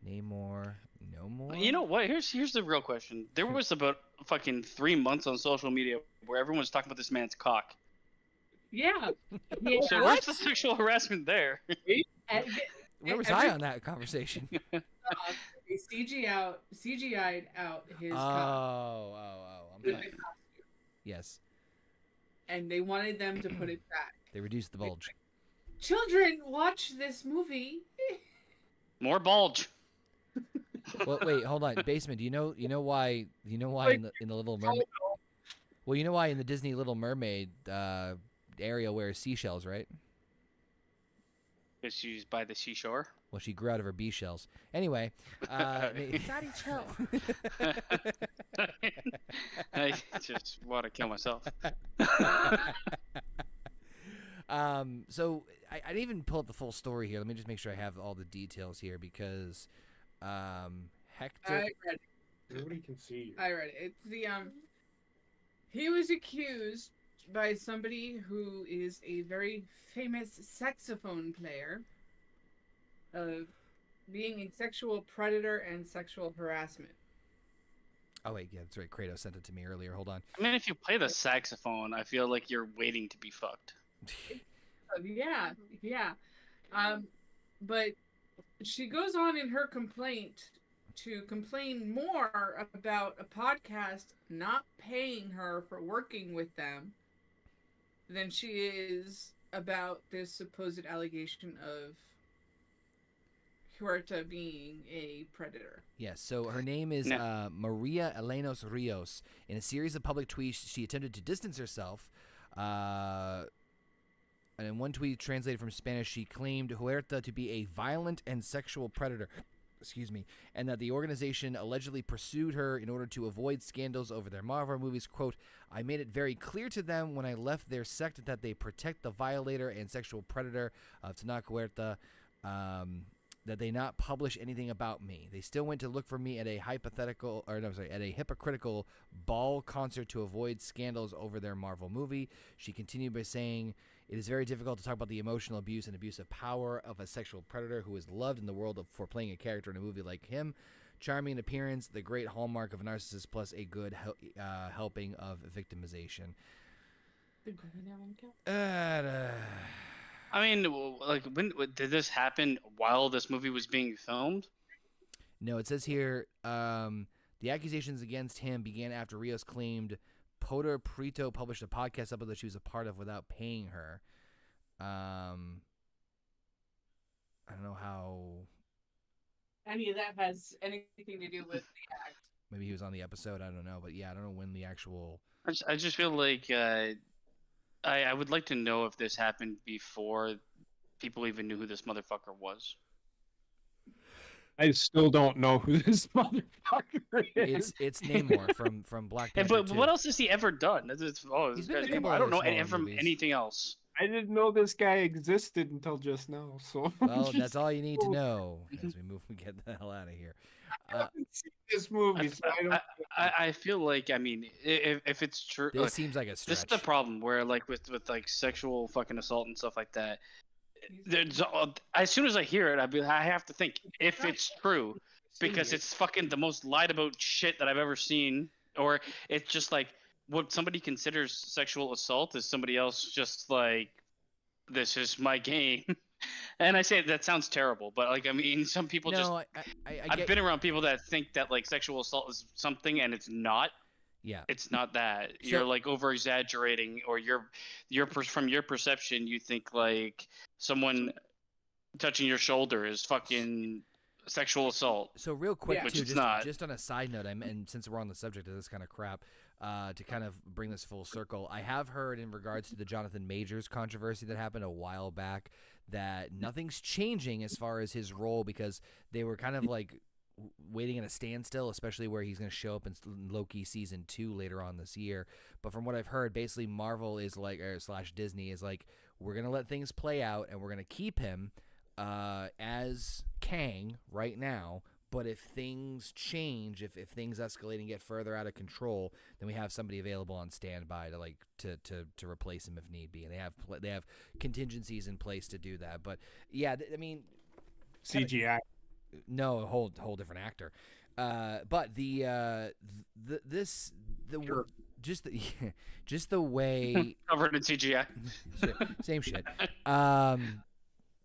Namor No More? You know what? Here's the real question. There was about fucking 3 months on social media where everyone was talking about this man's cock. Yeah. So where's the sexual harassment there? Where was I on that conversation? They CGI'd out his cock. I'm in fine. the costume, Yes. and they wanted them to put it back. They reduced the bulge. Children, watch this movie. More bulge. Well, wait, hold on. Basement, do you know why in the Little Mermaid? Well, you know why in the Disney Little Mermaid Ariel wears seashells, right? Because she's by the seashore. Well, she grew out of her bee shells. Anyway, Daddy, chill. I just want to kill myself. So I didn't even pull up the full story here. Let me just make sure I have all the details here because Hector. I read it. Nobody can see you. I read it. It's the he was accused by somebody who is a very famous saxophone player of being a sexual predator and sexual harassment. Oh wait, yeah, that's right. Kratos sent it to me earlier. Hold on. I mean, if you play the saxophone, I feel like you're waiting to be fucked. Yeah. But she goes on in her complaint to complain more about a podcast not paying her for working with them than she is about this supposed allegation of Huerta being a predator. Yes, so her name is Maria Elenos Rios. In a series of public tweets, she attempted to distance herself. And in one tweet translated from Spanish, she claimed Huerta to be a violent and sexual predator. Excuse me. And that the organization allegedly pursued her in order to avoid scandals over their Marvel movies. Quote, I made it very clear to them when I left their sect that they protect the violator and sexual predator of Tenoch Huerta, that they not publish anything about me. They still went to look for me at a hypocritical ball concert to avoid scandals over their Marvel movie. She continued by saying, it is very difficult to talk about the emotional abuse and abuse of power of a sexual predator who is loved in the world for playing a character in a movie like him. Charming in appearance, the great hallmark of a narcissist, plus a good helping of victimization. I mean, like, when did this happen? While this movie was being filmed? No, it says here, the accusations against him began after Rios claimed Poder Prito published a podcast episode that she was a part of without paying her. I don't know how. Any of that has anything to do with the act. Maybe he was on the episode. I don't know, but yeah, I don't know when the actual. I just feel like I would like to know if this happened before people even knew who this motherfucker was. I still don't know who this motherfucker is. It's Namor from Black Panther. But what else has he ever done? He's been in a couple I don't other know smaller from movies. anything else. I didn't know this guy existed until just now. So Well, that's all you need to know as we get the hell out of here. I haven't seen this movie, so I don't. I feel like, I mean, if it's true, This seems like a stretch. this is the problem where, like, with like sexual fucking assault and stuff like that. There's, as soon as I hear it, I have to think if it's true, because it's fucking the most lied about shit that I've ever seen, or it's just like what somebody considers sexual assault is somebody else just like, this is my game. And I say that sounds terrible, but like, I mean, some people just. No, I I've get. been around people that think that like sexual assault is something, and it's not. Yeah. It's not that. So- You're like over exaggerating, or from your perception, you think like someone touching your shoulder is fucking sexual assault. So real quick, Yeah. Which too, it's not. just on a side note, and since we're on the subject of this kind of crap, to kind of bring this full circle, I have heard in regards to the Jonathan Majors controversy that happened a while back that nothing's changing as far as his role, because they were kind of like waiting at a standstill, especially where he's going to show up in Loki season 2 later on this year. But from what I've heard, basically Marvel is like, or / Disney is like, we're going to let things play out and we're going to keep him as Kang right now. But if things change, if things escalate and get further out of control, then we have somebody available on standby to replace him if need be, and they have contingencies in place to do that. But yeah, I mean, CGI. no, a whole different actor. But Sure. just the way Covered in CGI. same shit.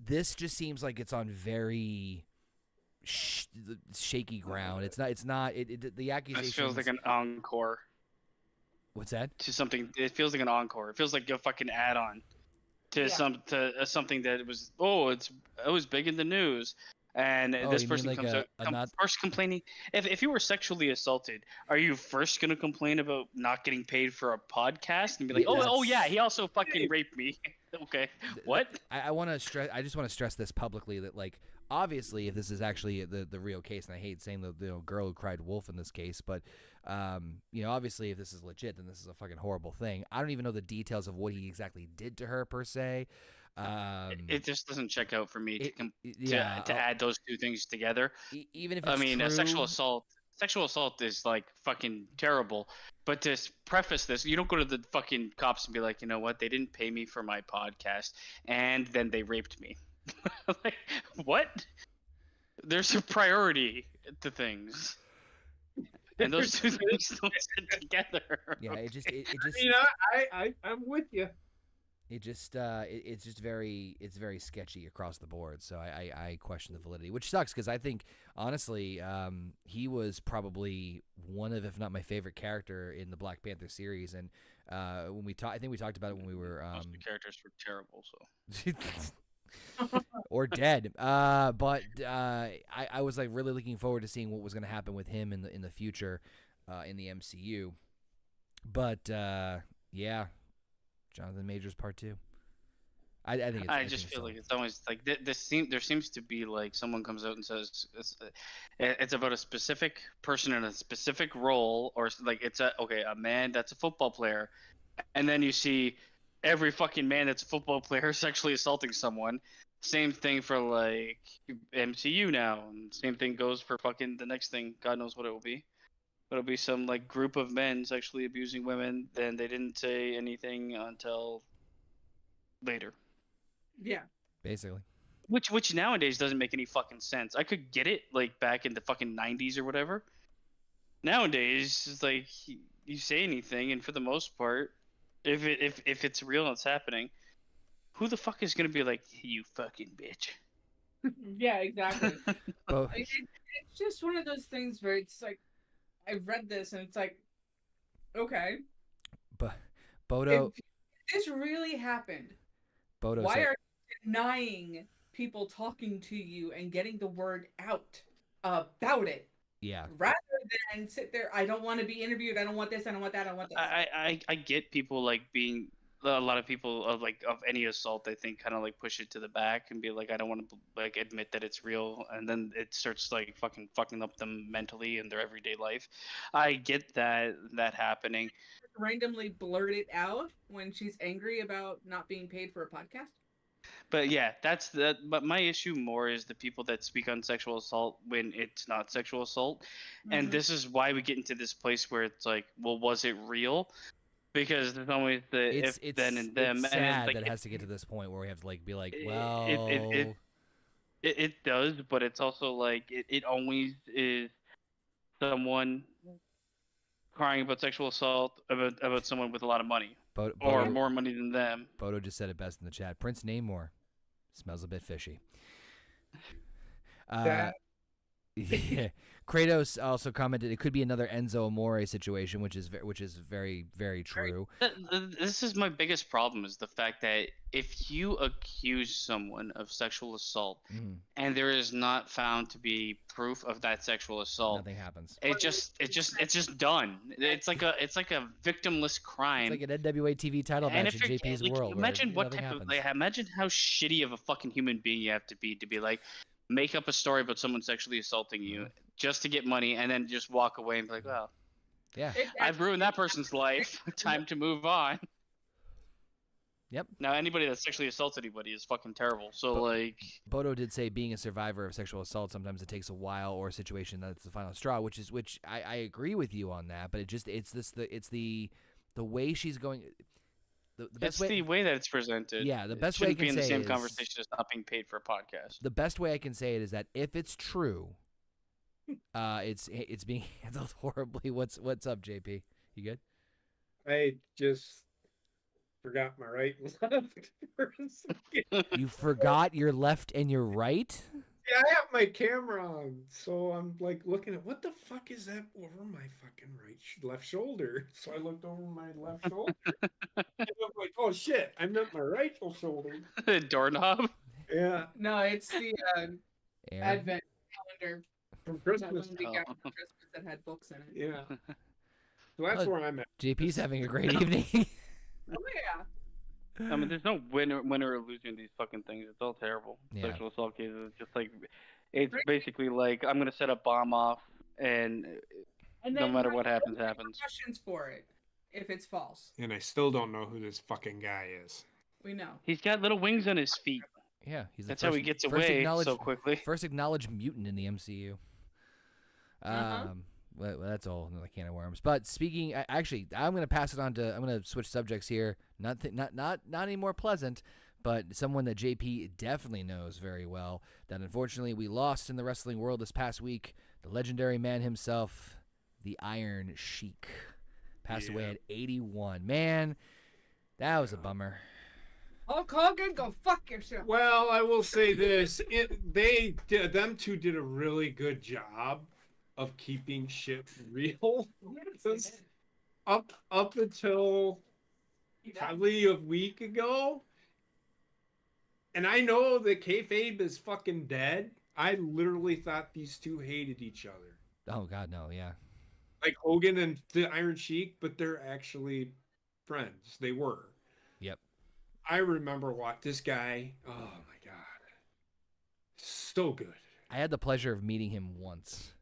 This just seems like it's on very shaky ground. It's not. The accusation. This feels like an encore What's that? to something. It feels like an encore. It feels like a fucking add-on to Yeah. something that was it was big in the news. And Oh, this you mean person like comes a out not- first complaining. If you were sexually assaulted, are you first gonna complain about not getting paid for a podcast and be like, oh yeah, he also fucking raped me? Okay, what? I want to stress. I just want to stress this publicly that, like, obviously, if this is actually the real case, and I hate saying the girl who cried wolf in this case, but obviously, if this is legit, then this is a fucking horrible thing. I don't even know the details of what he exactly did to her per se. It just doesn't check out for me to yeah, add those two things together. even if it's I mean, true, a sexual assault is like fucking terrible. But to preface this, you don't go to the fucking cops and be like, you know what, they didn't pay me for my podcast, and then they raped me. Like, what? There's a priority to things, and those two things don't sit together. Yeah, it just I'm with you. it's just very sketchy across the board. So I question the validity, which sucks because I think honestly he was probably one of, if not my favorite character in the Black Panther series. And when we I think we talked about it when we were Most of the characters were terrible, so. or dead. But I was like really looking forward to seeing what was going to happen with him in the future in the MCU. But yeah. Jonathan Majors Part 2. I think it's, I just feel like it's always like there seems to be like someone comes out and says it's about a specific person in a specific role, or like it's a man that's a football player, and then you see every fucking man that's a football player sexually assaulting someone. Same thing for like MCU now, and same thing goes for fucking the next thing. God knows what it will be. But it'll be some like group of men sexually abusing women. Then they didn't say anything until later. Yeah. basically. Which nowadays doesn't make any fucking sense. I could get it like back in the fucking 90s or whatever. Nowadays, it's like you say anything, and for the most part, if it's real and it's happening, who the fuck is gonna be like, you fucking bitch? Yeah, exactly. Bo- It's just one of those things where it's like, I've read this and it's like, okay, Bodo if this really happened, Bodo why said, are you denying people talking to you and getting the word out about it? yeah. Rather than sit there, I don't want to be interviewed, I don't want this, I don't want that, I don't want this. I get people like being a lot of people of any assault, I think, kind of like push it to the back and be like, I don't want to like admit that it's real, and then it starts like fucking up them mentally in their everyday life. I get that happening. Randomly blurt it out when she's angry about not being paid for a podcast. But yeah, that's that. But my issue more is the people that speak on sexual assault when it's not sexual assault, and Mhm. this is why we get into this place where it's like, well, was it real? Because there's always the It's if, then, and them, it's and sad like, that it has to get to this point where we have to like be like, it- well, it does, but it's also like it always is someone crying about sexual assault about someone with a lot of money or Bodo, more money than them. Bodo just said it best in the chat. Prince Namor smells a bit fishy. That- Yeah. Kratos also commented it could be another Enzo Amore situation, which is very, very true. This is my biggest problem is the fact that if you accuse someone of sexual assault Mhm. and there is not found to be proof of that sexual assault, Nothing happens. it's just done. It's like a victimless crime. It's like an NWA TV title And match in if you're JP's like, world. where imagine what nothing type happens. of imagine how shitty of a fucking human being you have to be like make up a story about someone sexually assaulting you just to get money and then just walk away and be like, well, Yeah. I've ruined that person's life. Time to move on. Yep. Now anybody that sexually assaults anybody is fucking terrible. So But- like, Bodo did say being a survivor of sexual assault sometimes it takes a while or a situation that's the final straw, which I agree with you on that, but it's the way she's going. The it's best way, the way that it's presented. Yeah, the It best way I shouldn't be can in the say same is- conversation as not being paid for a podcast. the best way I can say it is that if it's true, it's being handled horribly. What's up, JP? You good? I just forgot my right and left for a second. You forgot your left and your right? Yeah, I have my camera on, so I'm like looking at what the fuck is that over my fucking left shoulder. So I looked over my left shoulder, and I'm like, oh shit, I meant my right shoulder. Doorknob. Yeah, No, it's the Aaron? Advent calendar from that Christmas. one we got Oh. for Christmas that had books in it. Yeah, so that's Oh. where I'm at. JP's having a great evening. Oh yeah. I mean, there's no winner or loser in these fucking things. It's all terrible. Yeah. Sexual assault cases. It's just like, it's basically like I'm gonna set a bomb off, and And no then matter have what happens, no happens. repercussions for it if it's false. And I still don't know who this fucking guy is. We know. He's got little wings on his feet. Yeah, he's the That's first, how he gets first away acknowledged, so quickly. First acknowledged mutant in the MCU. Uh-huh. Well, that's all another can of worms. But speaking, actually, I'm gonna pass it on to. I'm gonna switch subjects here. Not any more pleasant, but someone that JP definitely knows very well. That unfortunately we lost in the wrestling world this past week. The legendary man himself, the Iron Sheik, passed away at 81. Man, that was a bummer. Hulk Hogan, go fuck yourself. Well, I will say this: them two did a really good job of keeping shit real. Yes, Up until probably a week ago, and I know that kayfabe is fucking dead. I literally thought these two hated each other, Oh God, no, yeah. like Hogan and the Iron Sheik, but they're actually friends. They were. Yep. I remember what this guy. Oh my god, so good. I had the pleasure of meeting him once.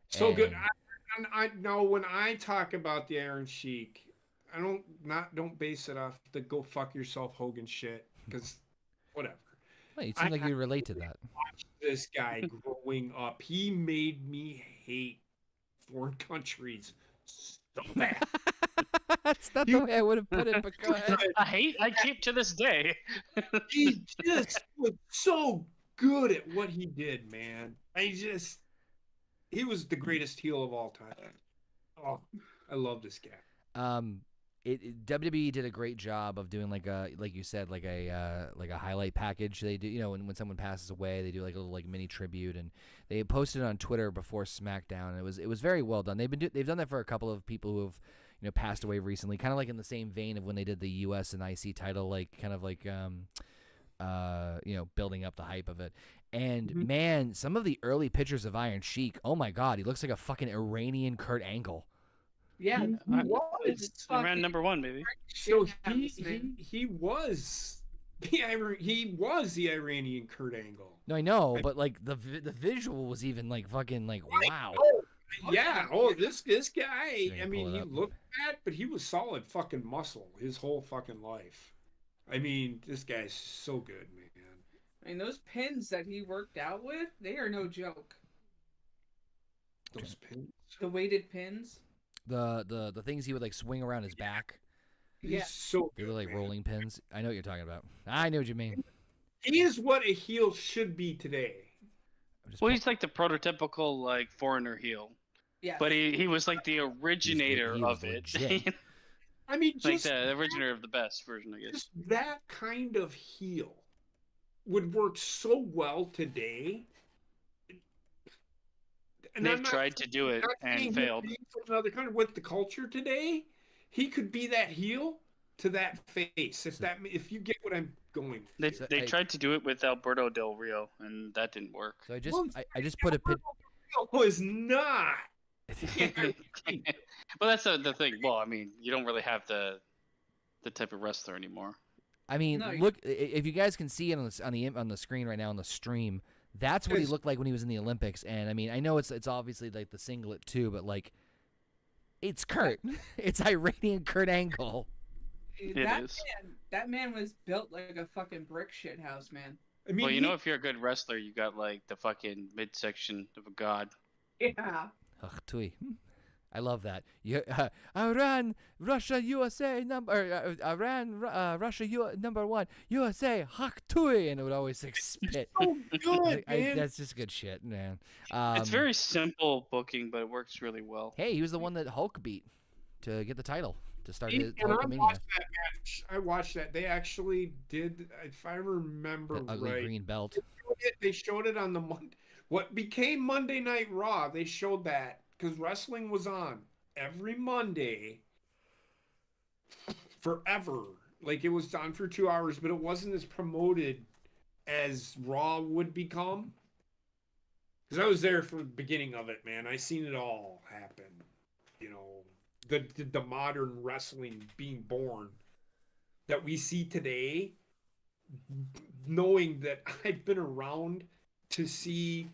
So good. And- I know when I talk about the Iron Sheik, I don't base it off the go fuck yourself Hogan shit, because whatever. Well, you seem like you relate to that. This guy growing up, he made me hate foreign countries so bad. That's not the way I would have put it, but go ahead. I keep to this day. He just was so good at what he did, man. He was the greatest heel of all time. Oh, I love this guy. WWE did a great job of doing like you said, like a highlight package. They do, when someone passes away, they do like a little like mini tribute, and they posted it on Twitter before SmackDown. And it was very well done. They've done that for a couple of people who have passed away recently, kind of like in the same vein of when they did the US and IC title, like kind of like building up the hype of it. And man, some of the early pictures of Iron Sheik, oh my God, he looks like a fucking Iranian Kurt Angle. Yeah, He was. Ran #1, baby. So he was the Iranian Kurt Angle. No, I know, but like the visual was even like fucking like wow. Yeah. Oh, this guy. See if I I can mean, pull it he up. looked bad, but he was solid fucking muscle his whole fucking life. I mean, this guy's so good, man. I mean, those pins that he worked out with, they are no joke. Those pins. The weighted pins. The things he would like swing around his back. He's Yeah. so They good. were like man. rolling pins. I know what you're talking about. I know what you mean. He is what a heel should be today. I'm just Well, he's like the prototypical like foreigner heel. Yeah. But he was like the originator he was of it. legit. I mean, Like just the originator of the best version, I guess. just that kind of heel would work so well today. And They've I'm not tried to do it saying and he'd failed. be from another country. With the culture today, he could be that heel to that face. If you get what I'm going. They to. they tried to do it with Alberto Del Rio, and that didn't work. So I just put a pit. Was not. Well, that's the thing. Well, I mean, you don't really have the type of wrestler anymore. I mean, No, look, if you guys can see it on the screen right now on the stream, that's what he looked like when he was in the Olympics. And I mean, I know it's obviously like the singlet too, but like, it's Kurt. It's Iranian Kurt Angle. That man was built like a fucking brick shit house, man. I mean, Well, you know, if you're a good wrestler, you got like the fucking midsection of a god. Yeah. Ugh, tui. I love that. Iran, Russia, USA Iran, Russia, number one, USA, hak tui, and it would always like spit. so good, man. That's just good shit, man. It's very simple booking, but it works really well. Hey, he was the one that Hulk beat to get the title to start his And I Hulkamania. watched that match. I watched that. They actually did, if I remember The ugly right. green belt. They showed it on the what became Monday Night Raw. They showed that because wrestling was on every Monday forever. Like it was on for 2 hours, but it wasn't as promoted as Raw would become. Because I was there for the beginning of it, man. I seen it all happen. You know, the modern wrestling being born that we see today, knowing that I've been around to see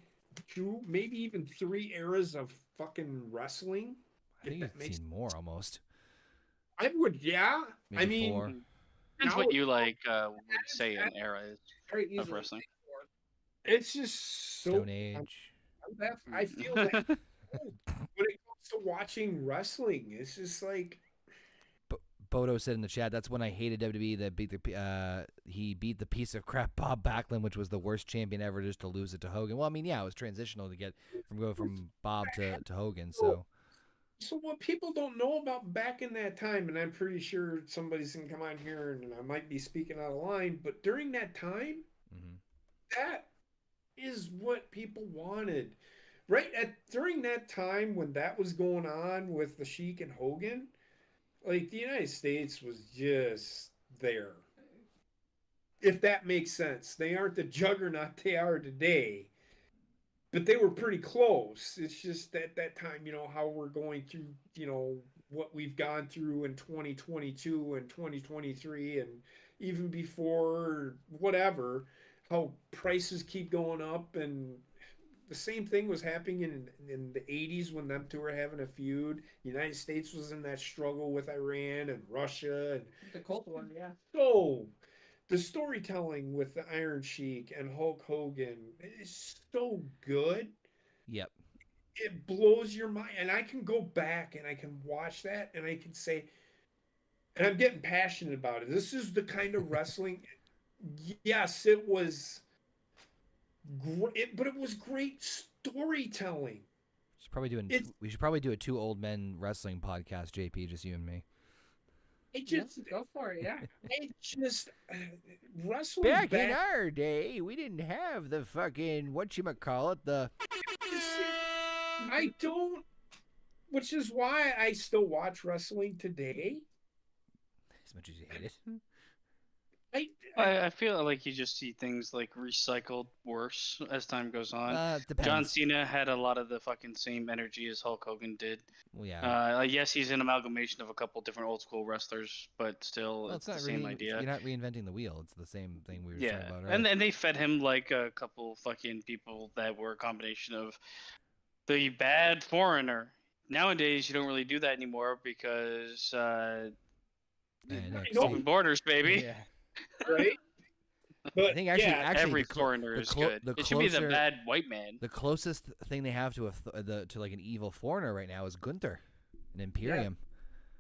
2, maybe even 3 eras of fucking wrestling. I think you've seen more almost. I would, yeah. Maybe I mean, 4. Depends now what you like would say an era is Very of easily. wrestling. it's just so. Stone Age. I feel that when it comes to watching wrestling, it's just like. Bodo said in the chat, that's when I hated WWE that he beat the piece of crap Bob Backlund, which was the worst champion ever, just to lose it to Hogan. Well, I mean, yeah, it was transitional to go from Bob to Hogan. So what people don't know about back in that time, and I'm pretty sure somebody's gonna come on here and I might be speaking out of line, but during that time, that is what people wanted. Right during that time when that was going on with the Sheik and Hogan, like the United States was just there. If that makes sense. They aren't the juggernaut they are today, but they were pretty close. It's just at that time, you know, how we're going through, you know, what we've gone through in 2022 and 2023 and even before, whatever, how prices keep going up. And the same thing was happening in the 80s when them two were having a feud. The United States was in that struggle with Iran and Russia. And The Cold War, yeah. so the storytelling with the Iron Sheik and Hulk Hogan is so good. Yep. It blows your mind. And I can go back and I can watch that and I can say, and I'm getting passionate about it. This is the kind of wrestling. Yes, it was great, but it was great storytelling. We should probably do a 2 old men wrestling podcast, JP, just you and me. Go for it, yeah. Wrestling Back in our day, we didn't have the fucking I don't, which is why I still watch wrestling today. As much as you hate it. I feel like you just see things like recycled worse as time goes on. Depends. John Cena had a lot of the fucking same energy as Hulk Hogan did. Well, yeah. Yes, he's an amalgamation of a couple different old school wrestlers, but still, Well, it's the not same really, idea. You're not reinventing the wheel. It's the same thing we were Yeah, talking about. Right? and they fed him like a couple fucking people that were a combination of the bad foreigner. Nowadays, you don't really do that anymore because open borders, baby. Yeah. Right? But I think actually Every foreigner is good. It should be the bad white man. The closest thing they have to to like an evil foreigner right now is Gunther, an Imperium,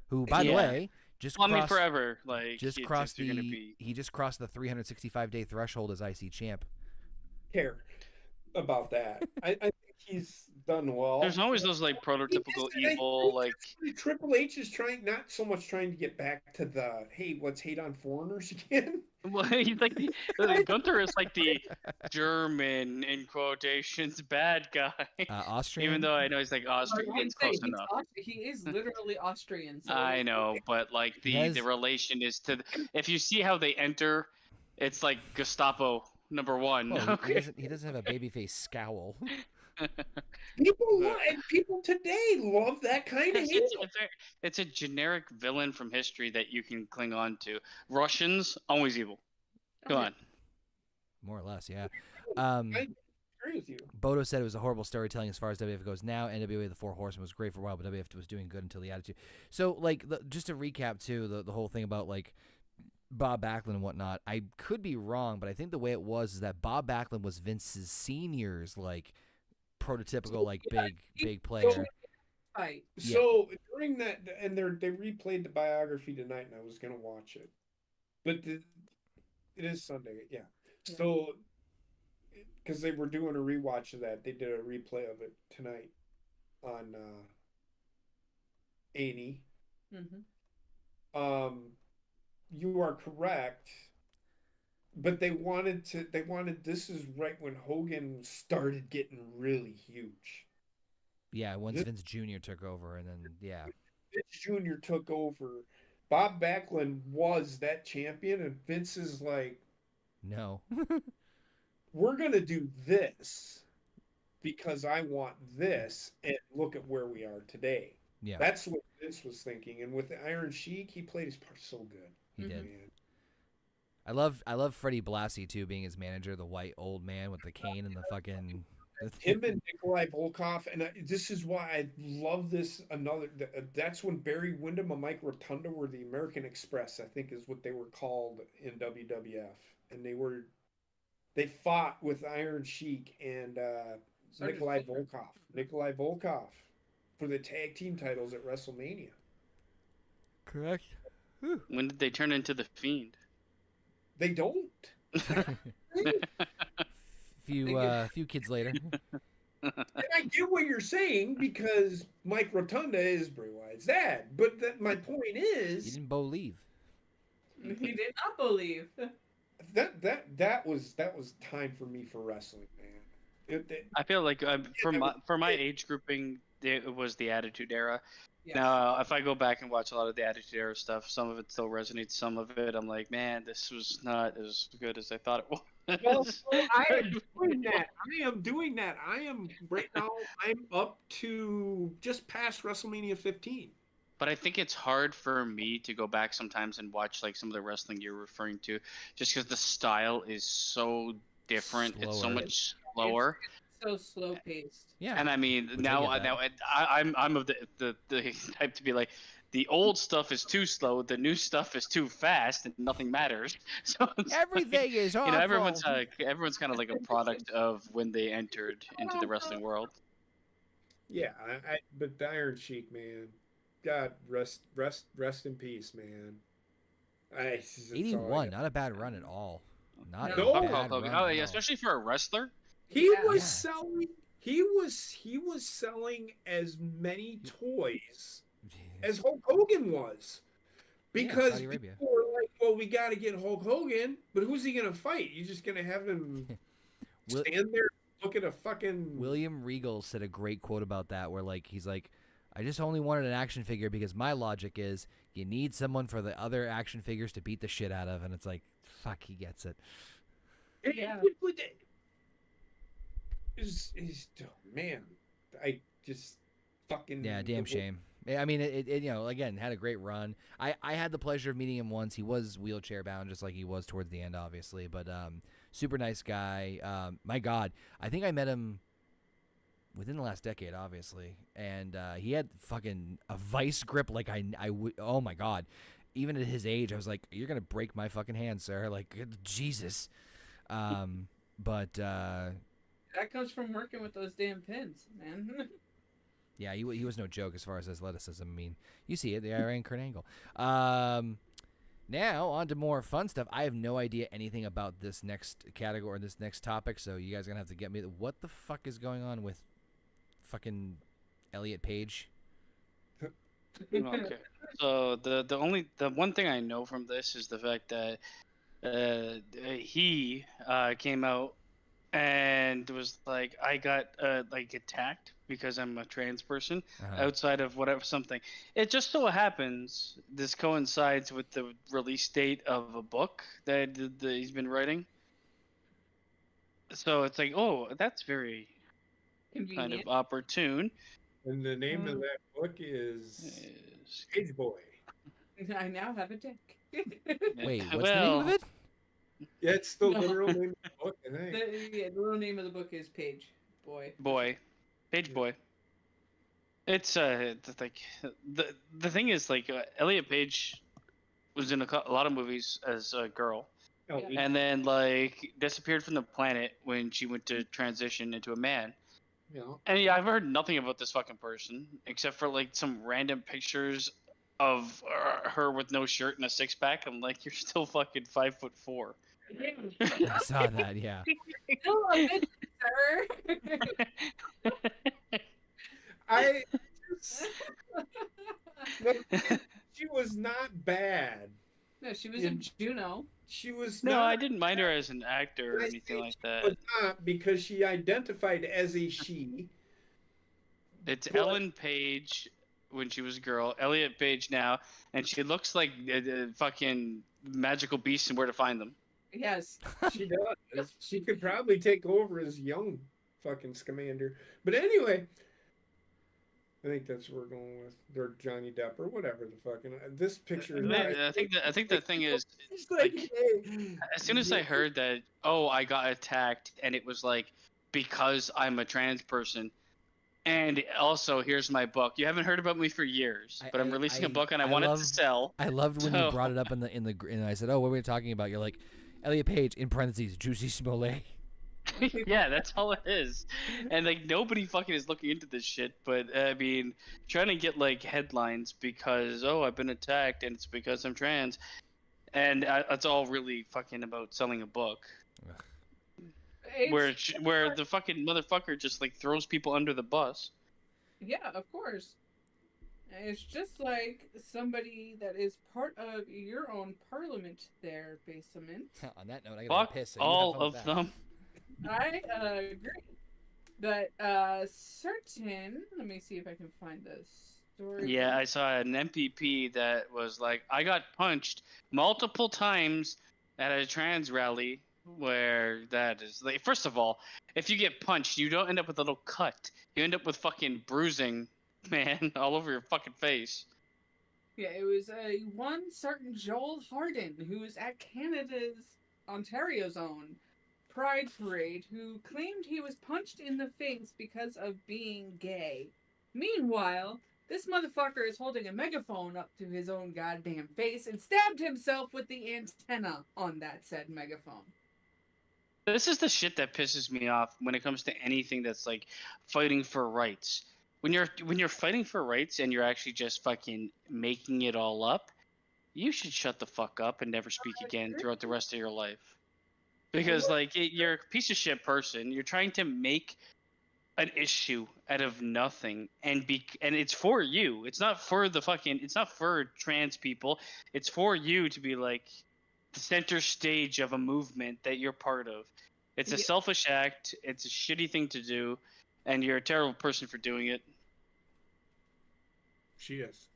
who, by the way, just crossed forever. Like he just crossed the 365-day threshold as IC champ. Care about that. I think he's done well. There's always those like prototypical He is, evil, like Triple H is not so much trying to get back to the hey, let's hate on foreigners again. well, he's like Gunther is like the German in quotations bad guy. Austrian. Even though I know he's like Austrian, it's close enough. He is literally Austrian. So I know, but like the relation is to if you see how they enter, it's like Gestapo #1. Well, Okay. he doesn't have a babyface scowl. People today love that kind of hate. It's a generic villain from history that you can cling on to. Russians always evil. Go on. More or less, yeah. I agree with you. Bodo said it was a horrible storytelling as far as WWF goes now. NWA The Four Horsemen was great for a while, but WWF was doing good until the Attitude. So, like, just to recap too, the whole thing about like Bob Backlund and whatnot. I could be wrong, but I think the way it was is that Bob Backlund was Vince's senior's like prototypical like big player. Right. So during that, and they replayed the biography tonight, and I was gonna watch it, but it is Sunday, yeah. So because they were doing a rewatch of that, they did a replay of it tonight on A&E. Mm-hmm. You are correct, but they wanted this is right when Hogan started getting really huge. Yeah, once Vince Jr. took over, and then Vince Jr. took over. Bob Backlund was that champion, and Vince is like, no. we're gonna do this because I want this, and look at where we are today. Yeah, that's what Vince was thinking. And with the Iron Sheik, he played his part so good. He did. Man. I love Freddie Blassie too, being his manager, the white old man with the cane and the fucking. Him and Nikolai Volkov, and this is why I love this. That's when Barry Windham and Mike Rotunda were the American Express, I think is what they were called in WWF, and they fought with Iron Sheik and Nikolai Volkov for the tag team titles at WrestleMania. Correct. When did they turn into the Fiend? They don't. Few kids later. And I get what you're saying because Mike Rotunda is Bray Wyatt's dad, but my point is He didn't believe. He did not believe. that was time for me for wrestling, man. I feel like for my age grouping, it was the Attitude Era. Yes. Now, if I go back and watch a lot of the Attitude Era stuff, some of it still resonates. Some of it, I'm like, man, this was not as good as I thought it was. Well, I am doing that. I am right now. I'm up to just past WrestleMania 15. But I think it's hard for me to go back sometimes and watch like some of the wrestling you're referring to, just because the style is so different. Slower. It's so much slower. It's so slow paced. Yeah. And I mean, I'm of the type to be like, the old stuff is too slow, the new stuff is too fast, and nothing matters. So everything is awful. everyone's kind of like a product of when they entered into the wrestling world. Yeah, but the Iron Sheik, man, God rest in peace, man. 81, not a bad run at all. Not No. a bad run at all. Especially for a wrestler. He was selling. He was selling as many toys as Hulk Hogan was, because people were like, "Well, we got to get Hulk Hogan, but who's he gonna fight? You're just gonna have him stand there, look at a fucking." William Regal said a great quote about that, where like he's like, "I just only wanted an action figure because my logic is you need someone for the other action figures to beat the shit out of," and it's like, fuck, he gets it. Yeah. Man, I just fucking damn shame. I mean, it again, had a great run. I had the pleasure of meeting him once. He was wheelchair bound, just like he was towards the end, obviously, but super nice guy. My God, I think I met him within the last decade, obviously, and he had fucking a vice grip like I would. Oh my God, even at his age, I was like, "You're gonna break my fucking hand, sir!" Like, Jesus. But that comes from working with those damn pins, man. Yeah, he was no joke as far as athleticism. I mean, you see it, the Iron Kurt Angle. Now, on to more fun stuff. I have no idea anything about this next category, this next topic, so you guys are going to have to get me. What the fuck is going on with fucking Elliot Page. Okay. So the one thing I know from this is the fact that he came out and was like, I got like attacked because I'm a trans person outside of whatever something. It just so happens this coincides with the release date of a book that he's been writing. So it's like, oh, that's very kind of Convenient. opportune. And the name of that book is Page Boy. I now have a dick. Wait, what's the name of it? Yeah, it's the literal name of the book, I think. The little name of the book is Page Boy. Page Boy. It's like the thing is like Elliot Page was in a lot of movies as a girl, and then like disappeared from the planet when she went to transition into a man. Yeah. And yeah, I've heard nothing about this fucking person except for like some random pictures of her with no shirt and a six pack. I'm like, you're still fucking 5'4". I saw that. Yeah. Still a bit, sir. I she was not bad. No, she was in Juno. She was No, not, I didn't mind her as an actor or anything like that. but not because she identified as a she. It's Ellen Page when she was a girl, Elliot Page now, and she looks like a fucking magical beast and Where to Find Them. Yes. She does. She could probably take over as young fucking Scamander. But anyway, I think that's what we're going with. Or Johnny Depp or whatever the fucking. This picture. I think the thing is, It's like, as soon as I heard that, oh, I got attacked, and it was like because I'm a trans person. And also, here's my book. You haven't heard about me for years, but I'm releasing a book and I want it to sell. I loved when you brought it up and I said, "Oh, what are we talking about?" You're like, Elliot Page in parentheses, Juicy Smollett. Yeah, that's all it is. And like nobody fucking is looking into this shit, but I mean, trying to get like headlines because I've been attacked and it's because I'm trans, and it's all really fucking about selling a book. Where the fucking motherfucker just like throws people under the bus. Yeah, of course. It's just like somebody that is part of your own parliament there, Basement. On that note, I gotta Fuck piss. So all of them. I agree. But certain, let me see if I can find this story. Yeah, I saw an MPP that was like, I got punched multiple times at a trans rally. Where that is like, first of all, if you get punched, you don't end up with a little cut. You end up with fucking bruising, man, all over your fucking face. Yeah, it was one certain Joel Harden who was at Canada's Ontario's own Pride Parade who claimed he was punched in the face because of being gay. Meanwhile, this motherfucker is holding a megaphone up to his own goddamn face and stabbed himself with the antenna on that said megaphone. This is the shit that pisses me off when it comes to anything that's like fighting for rights. When you're fighting for rights and you're actually just fucking making it all up, you should shut the fuck up and never speak again throughout the rest of your life. Because like you're a piece of shit person. You're trying to make an issue out of nothing and it's for you. It's not for trans people. It's for you to be like the center stage of a movement that you're part of. It's a selfish act. It's a shitty thing to do, and you're a terrible person for doing it. She is.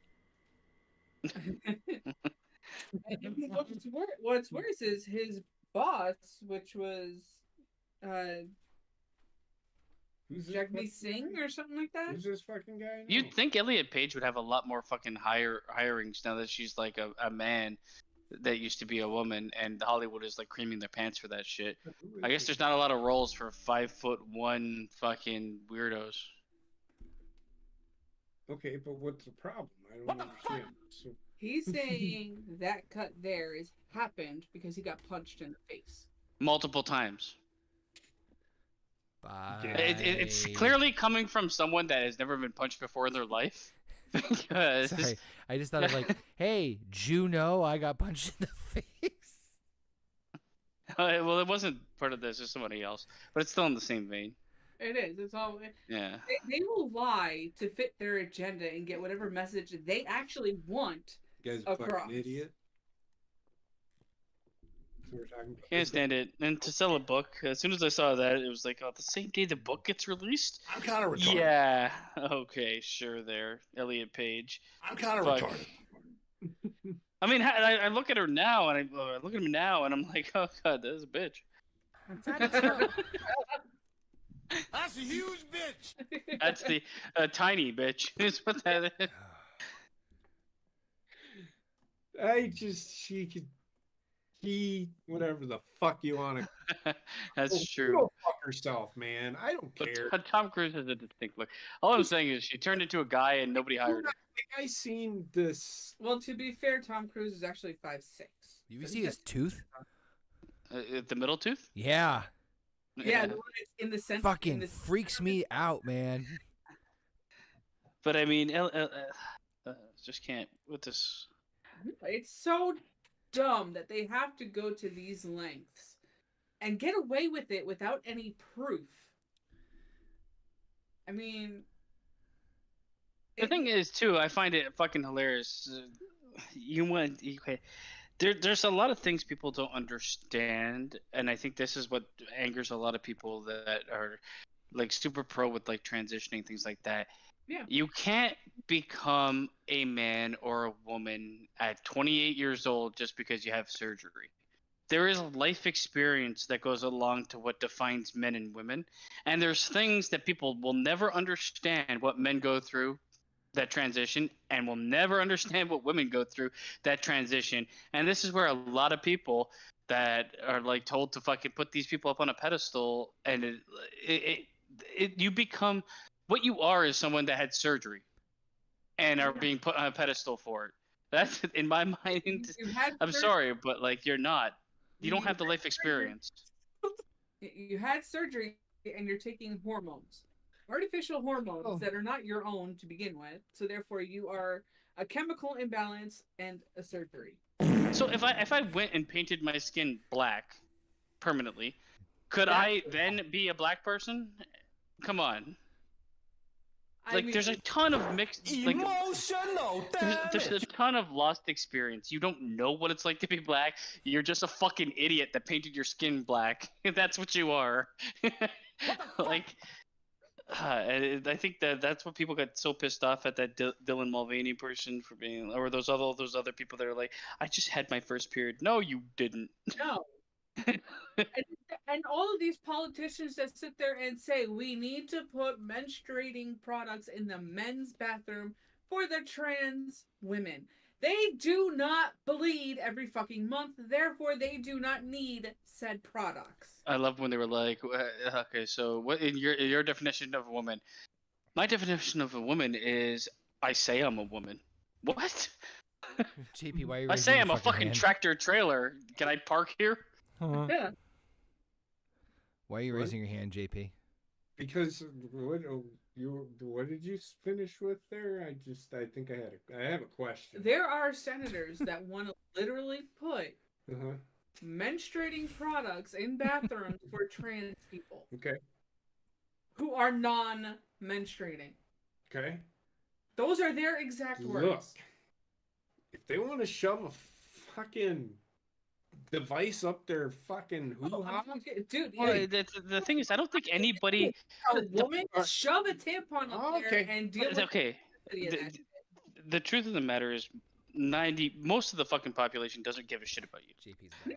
What's worse is his boss, which was Jagmeet Singh or something like that. Who's this fucking guy? Now? You'd think Elliot Page would have a lot more fucking hirings now that she's like a man that used to be a woman, and Hollywood is like creaming their pants for that shit. I guess there's not a lot of roles for 5'1" fucking weirdos. Okay, but what's the problem? I don't understand. So... He's saying that cut there is happened because he got punched in the face multiple times. Bye. It's clearly coming from someone that has never been punched before in their life. Because... Sorry, I just thought of like, hey, Juno, I got punched in the face. Well, it wasn't part of this, it's somebody else, but it's still in the same vein. It is. It's all. Yeah. They will lie to fit their agenda and get whatever message they actually want You guys are across. fucking idiot. So we're talking about Can't stand it. And to sell a book, as soon as I saw that, it was like, oh, the same day the book gets released? I'm kind of retarded. Yeah. Okay, sure there, Elliot Page. I'm kind of Fuck. retarded. I mean, I look at her now, and I look at him now, and I'm like, oh, God, this is a bitch. Daddy, chill. That's a huge bitch. That's the tiny bitch. Is what that is. whatever the fuck you want to. That's true. Go fuck herself, man. I don't care. But Tom Cruise has a distinct look. All I'm saying is she turned into a guy and nobody hired her. I seen this. Well, to be fair, Tom Cruise is actually 5'6". You see his tooth? The middle tooth? Yeah. Yeah, the one that's in the center. Fucking freaks me out, man. But I mean, just can't with this. It's so dumb that they have to go to these lengths and get away with it without any proof. I mean, The thing is, too, I find it fucking hilarious. There's a lot of things people don't understand, and I think this is what angers a lot of people that are like super pro with like transitioning, things like that. Yeah. You can't become a man or a woman at 28 years old just because you have surgery. There is a life experience that goes along to what defines men and women, and there's things that people will never understand what men go through that transition, and will never understand what women go through that transition. And this is where a lot of people that are like told to fucking put these people up on a pedestal, and you become what you are is someone that had surgery and are being put on a pedestal for it. That's in my mind. I'm sorry, but like you're not. You don't have the life experience. You had surgery and you're taking hormones. Artificial hormones that are not your own to begin with, so therefore you are a chemical imbalance and a surgery. So if I went and painted my skin black permanently, could I then be a black person? Come on. There's a ton of mixed Emotional there's a ton of lost experience. You don't know what it's like to be black. You're just a fucking idiot that painted your skin black. That's what you are. I think that's what people got so pissed off at that Dylan Mulvaney person for being, or those other people that are like, I just had my first period. No, you didn't. No. and all of these politicians that sit there and say we need to put menstruating products in the men's bathroom for the trans women. They do not bleed every fucking month, therefore they do not need said products. I love when they were like, okay, so what in your definition of a woman? My definition of a woman is I say I'm a woman. What? JP, why are you I say raising I'm your a fucking fucking hand? tractor trailer. Can I park here? Huh. Yeah. Why are you raising your hand, JP? Because what did you finish with there? I think I have a question. There are senators that want to literally put Uh-huh. menstruating products in bathrooms for trans people. Okay. Who are non-menstruating. Okay. Those are their exact words. Look, if they want to shove a fucking device up their fucking hoo-ha, dude. Well, the thing is, I don't think anybody. A woman shove a tampon up there and deal with Okay. The truth of the matter is, most of the fucking population doesn't give a shit about you.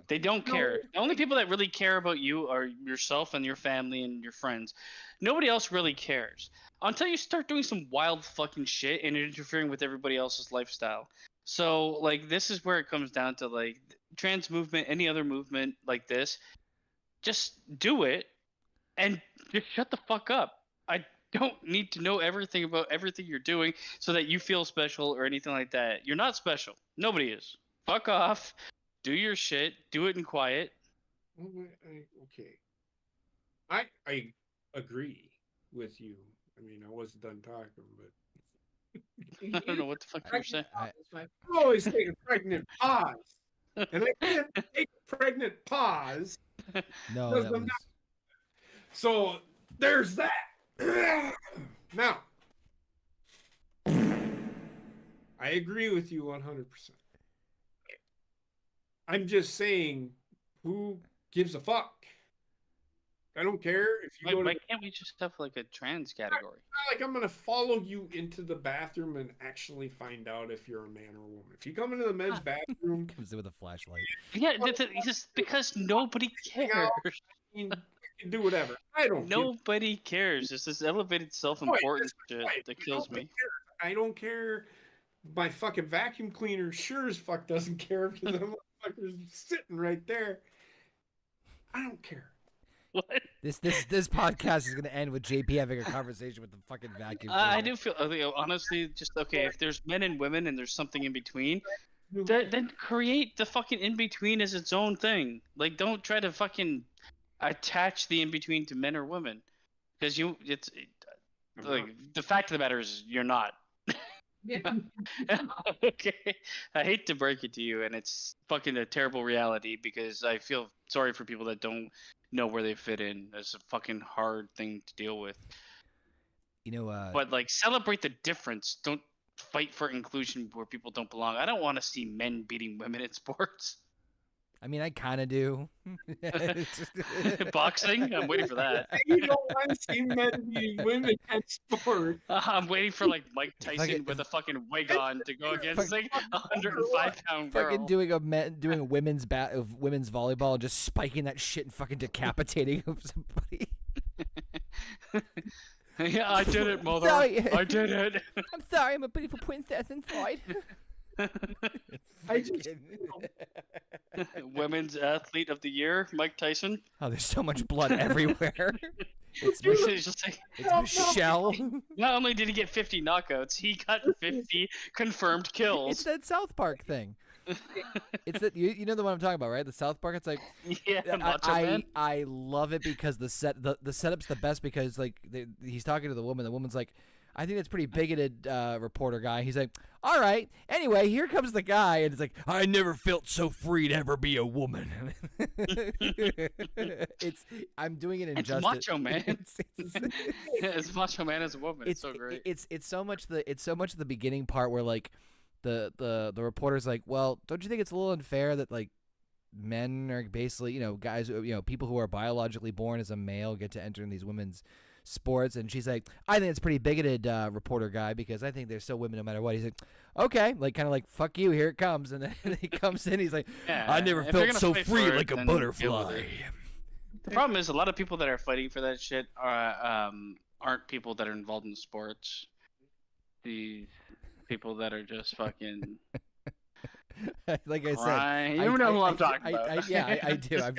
They don't care. The only people that really care about you are yourself and your family and your friends. Nobody else really cares until you start doing some wild fucking shit and interfering with everybody else's lifestyle. So like this is where it comes down to like trans movement, any other movement like this, just do it and just shut the fuck up. I don't need to know everything about everything you're doing so that you feel special or anything like that. You're not special. Nobody is. Fuck off. Do your shit. Do it in quiet. Okay. I agree with you. I mean, I wasn't done talking, but I don't know what the fuck you're saying. I always take a pregnant pause, and I can't take a pregnant pause. No, because that was... So there's that. Now, I agree with you 100%. I'm just saying, who gives a fuck? I don't care if you go to. Why can't we just have like a trans category? Like, I'm gonna follow you into the bathroom and actually find out if you're a man or a woman. If you come into the men's bathroom, Comes in with a flashlight. Yeah, it's just because nobody cares. you can do whatever. I don't. Nobody cares. It's this elevated self-importance shit that kills me. I don't care. My fucking vacuum cleaner sure as fuck doesn't care because the motherfucker's sitting right there. I don't care. What? This podcast is gonna end with JP having a conversation with the fucking vacuum. I cleaner. do feel honestly just okay. If there's men and women and there's something in between, then create the fucking in between as its own thing. Like, don't try to fucking attach the in between to men or women, because like the fact of the matter is you're not. Yeah. Okay, I hate to break it to you, and it's fucking a terrible reality because I feel sorry for people that don't know where they fit in. It's a fucking hard thing to deal with. You know, But like, celebrate the difference. Don't fight for inclusion where people don't belong. I don't want to see men beating women in sports. I mean, I kind of do. Boxing? I'm waiting for that. You don't want to see men beating women at sport. I'm waiting for like Mike Tyson Fucking- with a fucking wig on to go against like a 105-pound girl. Fucking doing a women's women's volleyball and just spiking that shit and fucking decapitating somebody. Yeah, I did it, mother. Sorry. I did it. I'm sorry, I'm a beautiful princess inside. I just Women's Athlete of the Year, Mike Tyson. Oh, there's so much blood everywhere. It's It's just like, Michelle. not only did he get 50 knockouts, he got 50 confirmed kills. It's that South Park thing. It's that you know the one I'm talking about, right? The South Park. It's like Yeah, Macho Man. I love it because the setup's the best because like he's talking to the woman. The woman's like, I think that's pretty bigoted, reporter guy. He's like, all right. Anyway, here comes the guy, and it's like, I never felt so free to ever be a woman. I'm doing it It's injustice. Macho Man. It's- It's Macho Man as a woman. It's so great. It's so much the beginning part where like the reporter's like, well, don't you think it's a little unfair that like men are basically guys people who are biologically born as a male get to enter in these women's sports? And she's like, I think it's pretty bigoted, reporter guy, because I think they're still women no matter what. He's like, okay, like kind of like, fuck you, here it comes. And then he comes in, he's like, Yeah, I never if you're felt gonna so fight free for it, like a then deal with butterfly. it. The problem is a lot of people that are fighting for that shit aren't people that are involved in sports. The people that are just fucking Like I said, crying. You know who I'm talking about. I do. I'm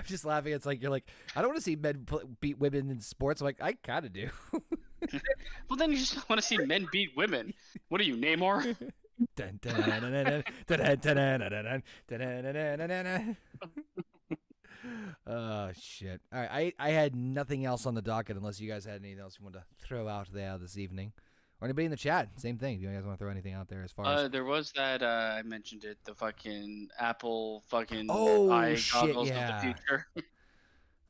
just laughing. It's like you're like, I don't want to see men beat women in sports. I'm like, I kind of do. Well, then you just want to see men beat women. What are you, Namor? Dun, dun, dun, dun, dun, dun, dun, dun, dun, dun, dun, dun, dun, dun. Oh shit! All right, I had nothing else on the docket unless you guys had anything else you wanted to throw out there this evening, or anybody in the chat. Same thing. Do you guys want to throw anything out there as far as? There was that I mentioned it. The fucking Apple fucking Oh, eye shit, goggles yeah. of the future.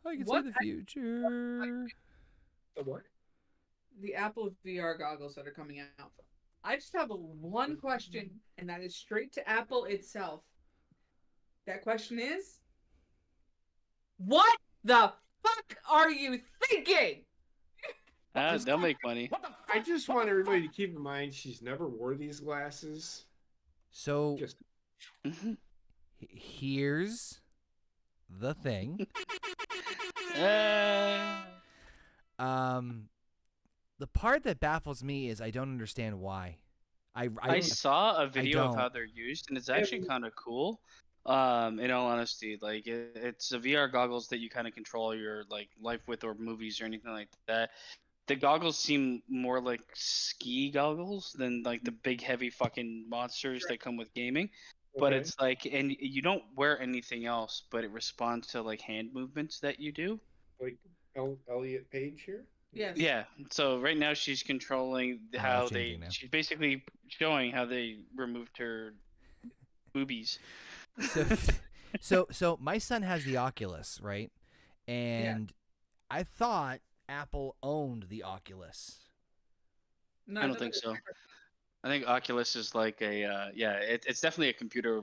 I can What? see the future. the what? The Apple VR goggles that are coming out. I just have one question, and that is straight to Apple itself. That question is, what the fuck are you thinking? They'll make money. I just want everybody to keep in mind she's never wore these glasses. So Just here's the thing. The part that baffles me is I don't understand why. I saw a video of don't. how they're used, and it's actually kind of cool. In all honesty, like it's a VR goggles that you kind of control your like life with, or movies or anything like that. The goggles seem more like ski goggles than like the big heavy fucking monsters that come with gaming. But okay. it's like, and you don't wear anything else, but it responds to like hand movements that you do. like Elliot Page here. Yes. Yeah. So right now she's controlling Oh, how it's they. changing now. She's basically showing how they removed her boobies. So my son has the Oculus, right? And I thought Apple owned the Oculus. No, I don't think so. I think Oculus is like a it's definitely a computer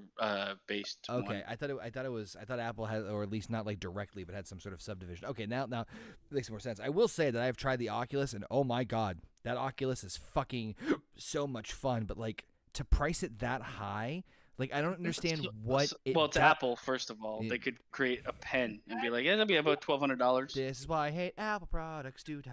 based Okay, one. I thought Apple had, or at least not like directly, but had some sort of subdivision. Okay, now it makes more sense. I will say that I've tried the Oculus, and oh my god, that Oculus is fucking so much fun. But like to price it that high, like I don't understand what. Well, it's Apple first of all. Yeah. They could create a pen and be like, yeah, that'll be about $1,200. This is why I hate Apple products, dude.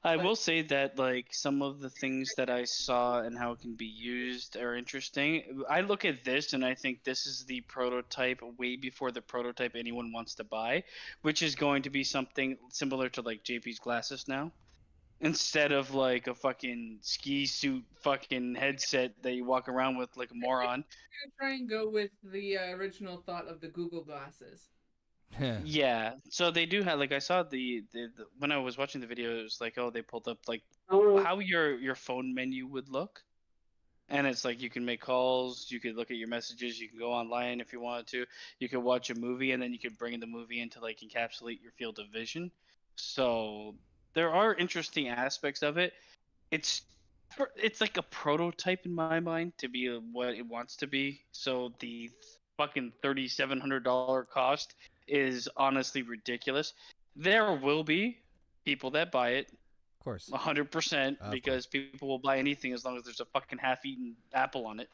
I will say that like some of the things that I saw and how it can be used are interesting. I look at this and I think this is the prototype way before the prototype anyone wants to buy, which is going to be something similar to like JP's glasses now. Instead of like a fucking ski suit fucking headset that you walk around with like a moron. I'm gonna try and go with the original thought of the Google glasses. Yeah, so they do have like I saw the when I was watching the video, it was like, oh, they pulled up like how your phone menu would look, and it's like you can make calls, you could look at your messages, you can go online if you wanted to, you could watch a movie, and then you could bring the movie into like encapsulate your field of vision. So there are interesting aspects of it. It's like a prototype in my mind to be what it wants to be. So the fucking $3,700 cost is honestly ridiculous. There will be people that buy it, Of course. 100%, because people will buy anything as long as there's a fucking half-eaten apple on it.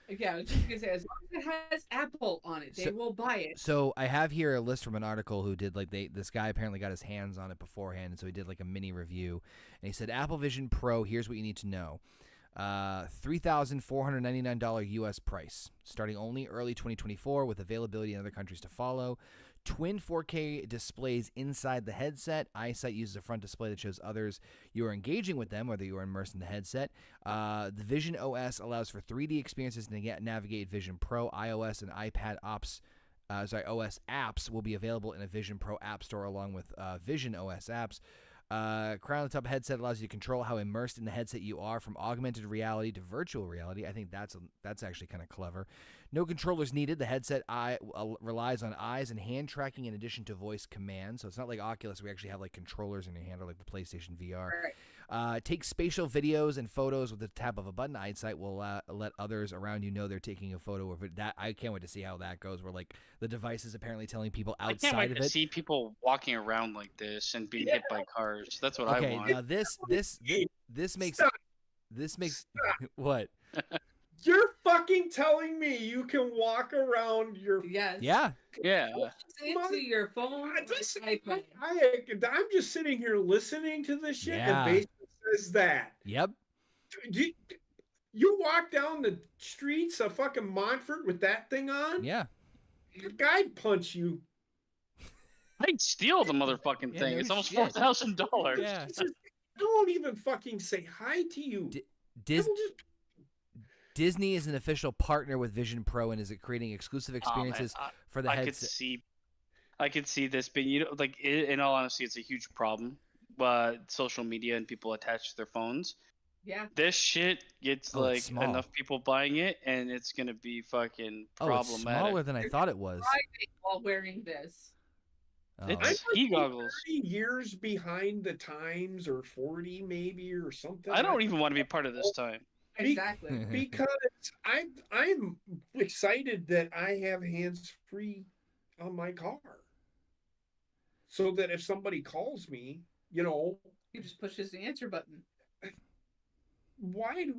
Yeah, I was just gonna say, as long as it has Apple on it, they will buy it. So I have here a list from an article who did like this guy apparently got his hands on it beforehand, and so he did like a mini review, and he said Apple Vision Pro. Here's what you need to know. $3,499 U.S. price, starting only early 2024, with availability in other countries to follow. Twin 4K displays inside the headset. EyeSight uses a front display that shows others you are engaging with them, whether you are immersed in the headset. The Vision OS allows for 3D experiences to navigate Vision Pro. iOS and iPad OS apps will be available in a Vision Pro app store along with Vision OS apps. Crown on the top headset allows you to control how immersed in the headset you are, from augmented reality to virtual reality. I think that's actually kind of clever. No controllers needed. The headset relies on eyes and hand tracking in addition to voice commands. So it's not like Oculus where you actually have like controllers in your hand or like the PlayStation VR. Take spatial videos and photos with the tap of a button. EyeSight will let others around you know they're taking a photo of it. That I can't wait to see how that goes. Where like the device is apparently telling people outside I can't wait of to it. see people walking around like this and being hit by cars. That's what I want. Okay, now this makes what? You're fucking telling me you can walk around your Yes. Yeah. Into your phone. I'm just sitting here listening to this shit, Yeah. and basically says that. Yep. You walk down the streets of fucking Montfort with that thing on? Yeah. The guy'd punch you. I'd steal the motherfucking thing. no It's almost shit. $4,000. Yeah. I won't even fucking say hi to you. Disney is an official partner with Vision Pro and is creating exclusive experiences for the headset. I could see this being, like in all honesty, it's a huge problem. But social media and people attach to their phones. Yeah. This shit gets like small. enough people buying it, and it's gonna be fucking problematic. It's smaller than I thought it was. While wearing this. It's ski goggles. 30 years behind the times, or 40 maybe, or something. I don't even want to be part of this time. Exactly. Because I'm excited that I have hands-free on my car, so that if somebody calls me, you just pushes the answer button. Why do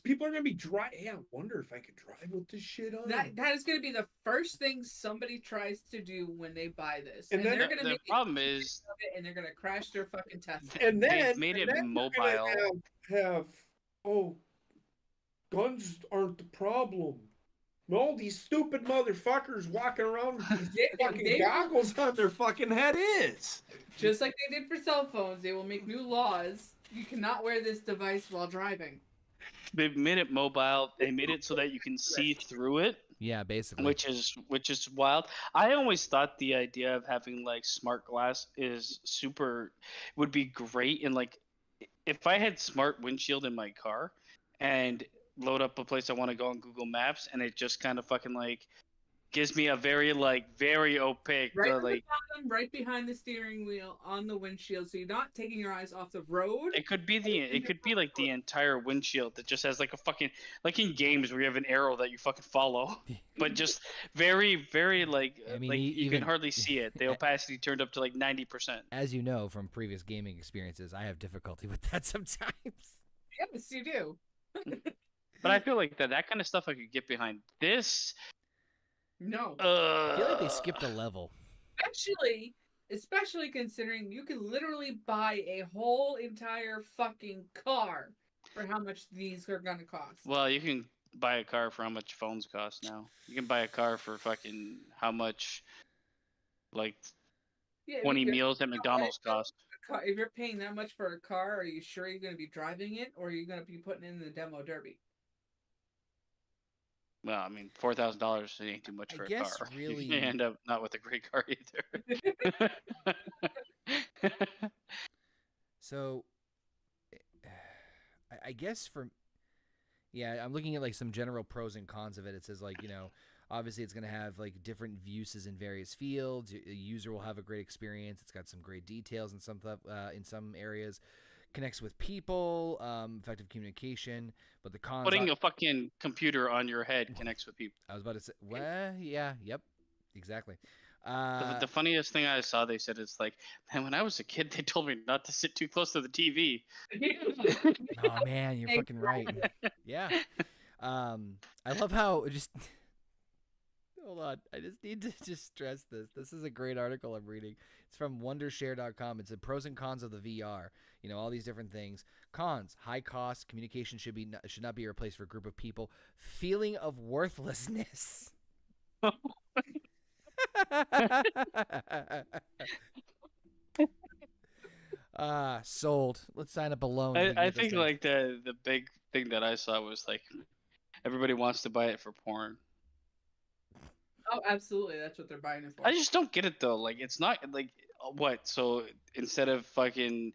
people are gonna be driving? Yeah, I wonder if I could drive with this shit on. That is going to be the first thing somebody tries to do when they buy this, And then they're going to the problem is, and they're going to crash their fucking Tesla. and then they've made it they're mobile. gonna have guns aren't the problem. No, these stupid motherfuckers walking around with these fucking goggles on their fucking head is. Just like they did for cell phones, they will make new laws. You cannot wear this device while driving. They've made it mobile. They made it so that you can see through it. Yeah, basically. Which is wild. I always thought the idea of having like smart glass would be great. And like, if I had smart windshield in my car and load up a place I want to go on Google Maps, and it just kind of fucking like gives me a very opaque Right on like. the bottom, right behind the steering wheel, on the windshield, so you're not taking your eyes off the road. It could be like the entire windshield that just has like a fucking, like in games where you have an arrow that you fucking follow, but just very like I mean, like you even can hardly see it. The opacity turned up to like 90%. as you know from previous gaming experiences, I have difficulty with that sometimes. Yes, you do. But I feel like that kind of stuff I could get behind. This, No. I feel like they skipped a level. Especially considering you can literally buy a whole entire fucking car for how much these are gonna cost. Well, you can buy a car for how much phones cost now. You can buy a car for fucking how much, like Yeah, 20 meals at McDonald's cost. If you're paying that much for a car, are you sure you're gonna be driving it, or are you gonna be putting it in the demo derby? Well, I mean, $4,000 ain't too much for a car. Really, You end up not with a great car either. So, I guess I'm looking at like some general pros and cons of it. It says like, obviously it's going to have like different uses in various fields. A user will have a great experience. It's got some great details in some areas. Connects with people, effective communication, but the cons. Putting a fucking computer on your head connects with people. I was about to say, well, yeah, yep, exactly. The funniest thing I saw, they said, it's like, man, when I was a kid, they told me not to sit too close to the TV. Oh man, you're fucking right. Yeah. I love how just. Hold on. I just need to just stress this. This is a great article I'm reading. It's from wondershare.com. It's the pros and cons of the VR. All these different things. Cons: high cost, communication should not be replaced for a group of people. Feeling of worthlessness. Sold. Let's sign up a loan. I think like the big thing that I saw was like everybody wants to buy it for porn. Oh, absolutely. That's what they're buying it for. I just don't get it though. Like it's not like what? So instead of fucking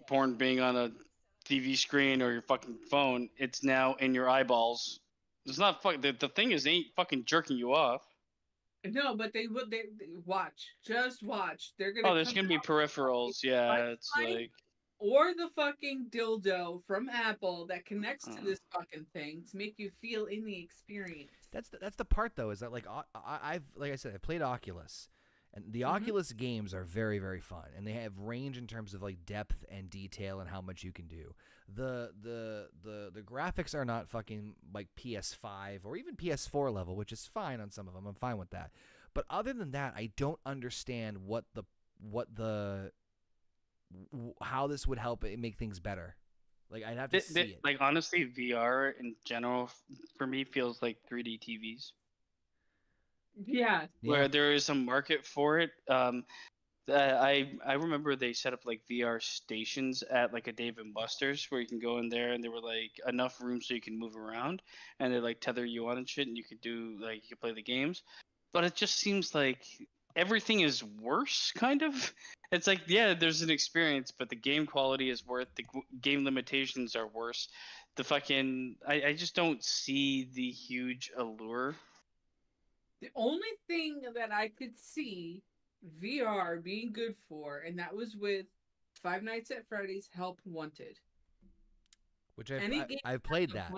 porn being on a TV screen or your fucking phone, it's now in your eyeballs. It's not the thing ain't fucking jerking you off. No, but they watch. Just watch. They're gonna. Oh, there's gonna be peripherals. Yeah, it's like. Or the fucking dildo from Apple that connects to this fucking thing to make you feel in the experience. That's the part though, is that like I've played Oculus, and the Oculus games are very, very fun, and they have range in terms of like depth and detail and how much you can do. The graphics are not fucking like PS5 or even PS4 level, which is fine on some of them. I'm fine with that. But other than that, I don't understand how this would help it make things better. Like I'd have to see it. Like honestly, VR in general for me feels like 3D TVs. Yeah. Where there is a market for it. I remember they set up like VR stations at like a Dave and Buster's where you can go in there and there were like enough room so you can move around and they like tether you on and shit and you could play the games. But it just seems like everything is worse, kind of. It's like, yeah, there's an experience, but the game quality is worse. The game limitations are worse. I just don't see the huge allure. The only thing that I could see VR being good for, and that was with Five Nights at Freddy's Help Wanted. Which I've played that.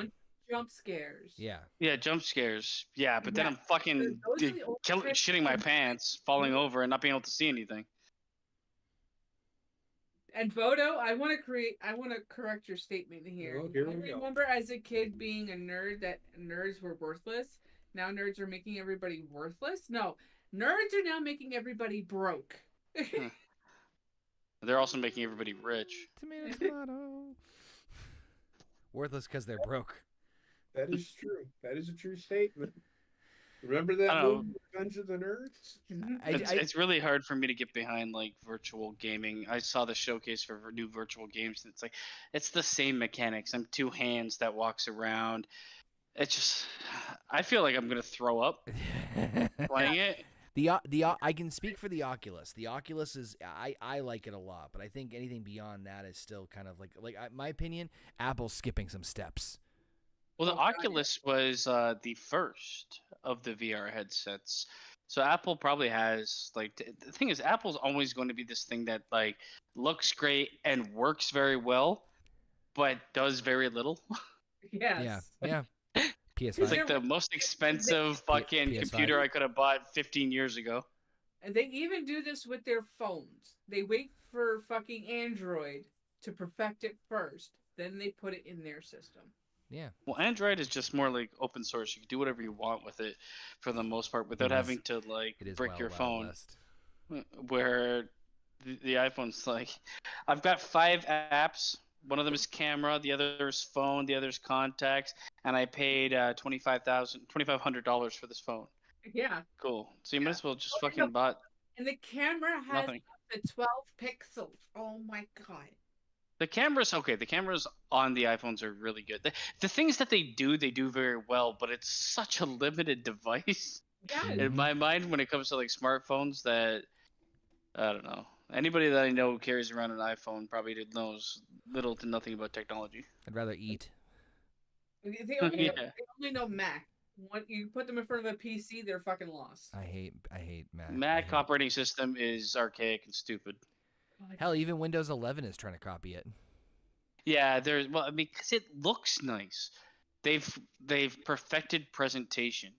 Jump scares. Yeah. Yeah, jump scares. Yeah, but then I'm fucking shitting my pants, falling over, and not being able to see anything. And Bodo, I want to correct your statement here. Oh, here we go. Remember as a kid being a nerd that nerds were worthless? Now nerds are making everybody worthless? No. Nerds are now making everybody broke. They're also making everybody rich. Tomato, tomato. Worthless because they're broke. That is true. That is a true statement. Remember that movie, Revenge of the Nerds? It's really hard for me to get behind like virtual gaming. I saw the showcase for new virtual games. And it's the same mechanics. I'm two hands that walks around. It's just, I feel like I'm gonna throw up playing it. I can speak for the Oculus. The Oculus is I like it a lot, but I think anything beyond that is still kind of like my opinion. Apple's skipping some steps. Well, the Oh, God, yeah. Oculus was the first of the VR headsets. So Apple probably has the thing is Apple's always going to be this thing that like looks great and works very well, but does very little. Yes. Yeah. It's PS5. like the most expensive fucking PS5. computer I could have bought 15 years ago. And they even do this with their phones. They wait for fucking Android to perfect it first, then they put it in their system. Yeah. Well, Android is just more like open source. You can do whatever you want with it for the most part without It is- having to like It is brick Wild your Wild phone. West. Where the iPhone's like, I've got 5 apps. One of them is camera, the other is phone, the other is contacts, and I paid $2,500 for this phone. Yeah. Cool. So you might as well just Oh, fucking no. bought And the camera has nothing. the 12 pixels. Oh my god. The cameras, okay, the cameras on the iPhones are really good. The things that they do very well, but it's such a limited device Yeah. in my mind when it comes to like smartphones that I don't know. Anybody that I know who carries around an iPhone probably knows little to nothing about technology. I'd rather eat. They only, Yeah. they only know Mac. When you put them in front of a PC, they're fucking lost. I hate Mac. Mac operating system is archaic and stupid. Hell, even Windows 11 is trying to copy it. Yeah, well, I mean, 'cause it looks nice. They've perfected presentation,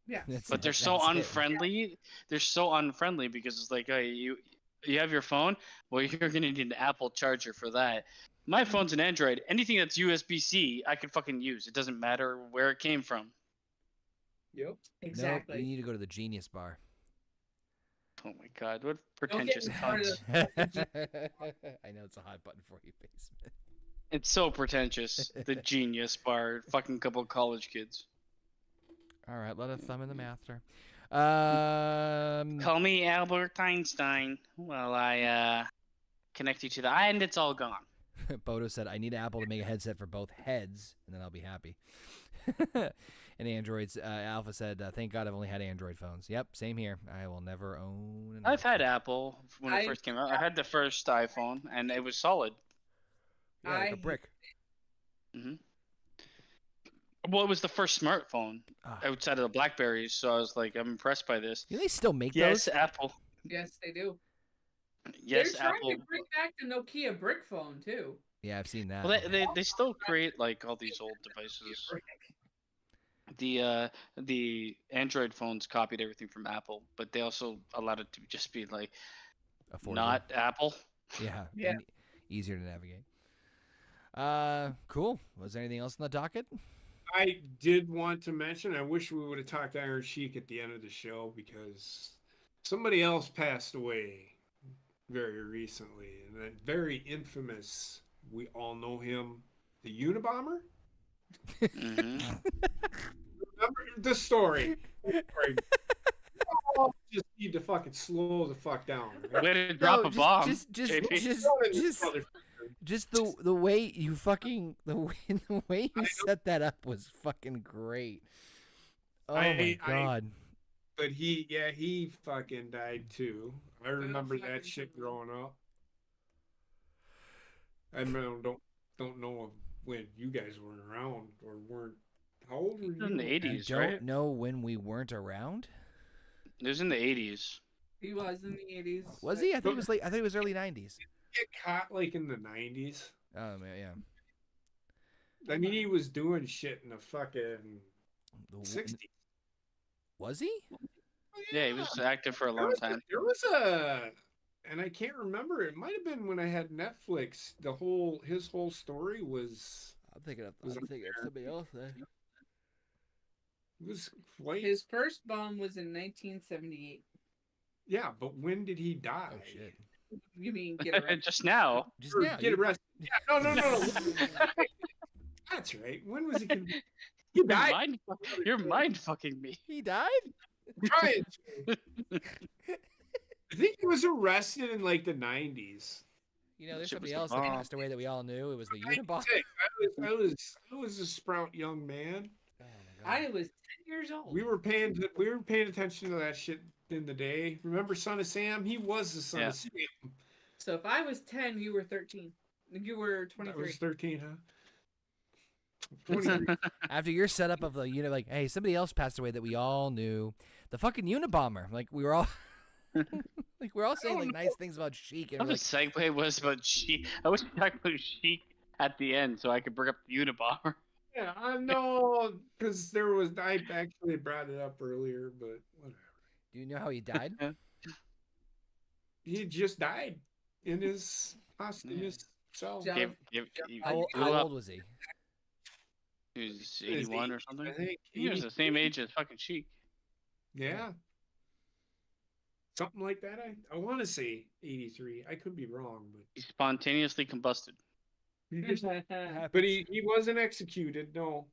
Yeah. but they're so unfriendly. They're so unfriendly because it's like, oh, you have your phone. Well, you're gonna need an Apple charger for that. My phone's an Android. Anything that's USB-C, I can fucking use. It doesn't matter where it came from. Yep. Exactly. Nope, you need to go to the Genius Bar. Oh my god, what Don't get pretentious me started cunts. I know it's a hot button for you, basement. It's so pretentious. The Genius Bar, fucking couple of college kids. All right, let a thumb in the master. Call me Albert Einstein while I connect you to the and it's all gone. Bodo said, I need Apple to make a headset for both heads, and then I'll be happy. And Androids, Alpha said, thank God I've only had Android phones. Yep, same here. I will never own an I've iPhone. had Apple when it first came out. I had the first iPhone and it was solid. Yeah, like a brick. Well, it was the first smartphone Ah. outside of the Blackberries, so I was like, I'm impressed by this. Do they still make Yes, those? Apple. Yes, they do. Yes, They're trying Apple. to bring back the Nokia brick phone too. Yeah, I've seen that. Well, they still create like all these old devices. The Android phones copied everything from Apple, but they also allowed it to just be like Affordable. not Apple. Yeah, Yeah. and easier to navigate. Cool. Was there anything else on the docket? I did want to mention, I wish we would have talked to Iron Shiek at the end of the show because somebody else passed away very recently. And that very infamous, we all know him, the Unabomber. Mhm. Remember the story. Oh, just need to fucking slow the fuck down. Way to drop a bomb. Just JP. Just the way you fucking the way you set that up was fucking great. Oh my god. But he fucking died too. I remember that shit growing up. I mean, don't know when you guys weren't around or weren't. How old were you? In the I 80s, don't right? know when we weren't around. It was in the 80s. He was in the 80s. Was he? I think it was late. I think it was early 90s. Get caught like in the 90s. Oh man, yeah. I mean, he was doing shit in the fucking The- 60s. Was he? Yeah, he was active for a long time. There was and I can't remember. It might have been when I had Netflix. His whole story was I'm thinking of Was it somebody else. was quite. His first bomb was in 1978. Yeah, but when did he die? Oh shit. You mean get arrested? Just now. Just Or now. get arrested? Yeah, no. That's right. When was he? He died. You're mind fucking me. He died? Trying to. I think he was arrested in like the 90s. You know, there's Shit somebody was else the that bomb. passed away that we all knew. It was the Unabomber. I was a sprout young man. Oh my God. I was 10 years old. We were paying attention to that shit in the day. Remember Son of Sam? He was the son Yeah. of Sam. So if I was 10, you were 13. You were I 23. was 13, huh? After your setup of the like, hey, somebody else passed away that we all knew, the fucking Unabomber. Like we were all, like we're all saying like nice things about Sheik, and How we're the like, segue was about Sheik. I was talking about Sheik at the end, so I could bring up the Unabomber. Yeah, I know, because I actually brought it up earlier, but whatever. do you know how he died? He just died in his posthumous cell. Yeah. How old was he? He was 81 or something. I think He was the same age as fucking Sheik. Yeah. Something like that. I want to say 83. I could be wrong, but He spontaneously combusted. but he wasn't executed. No.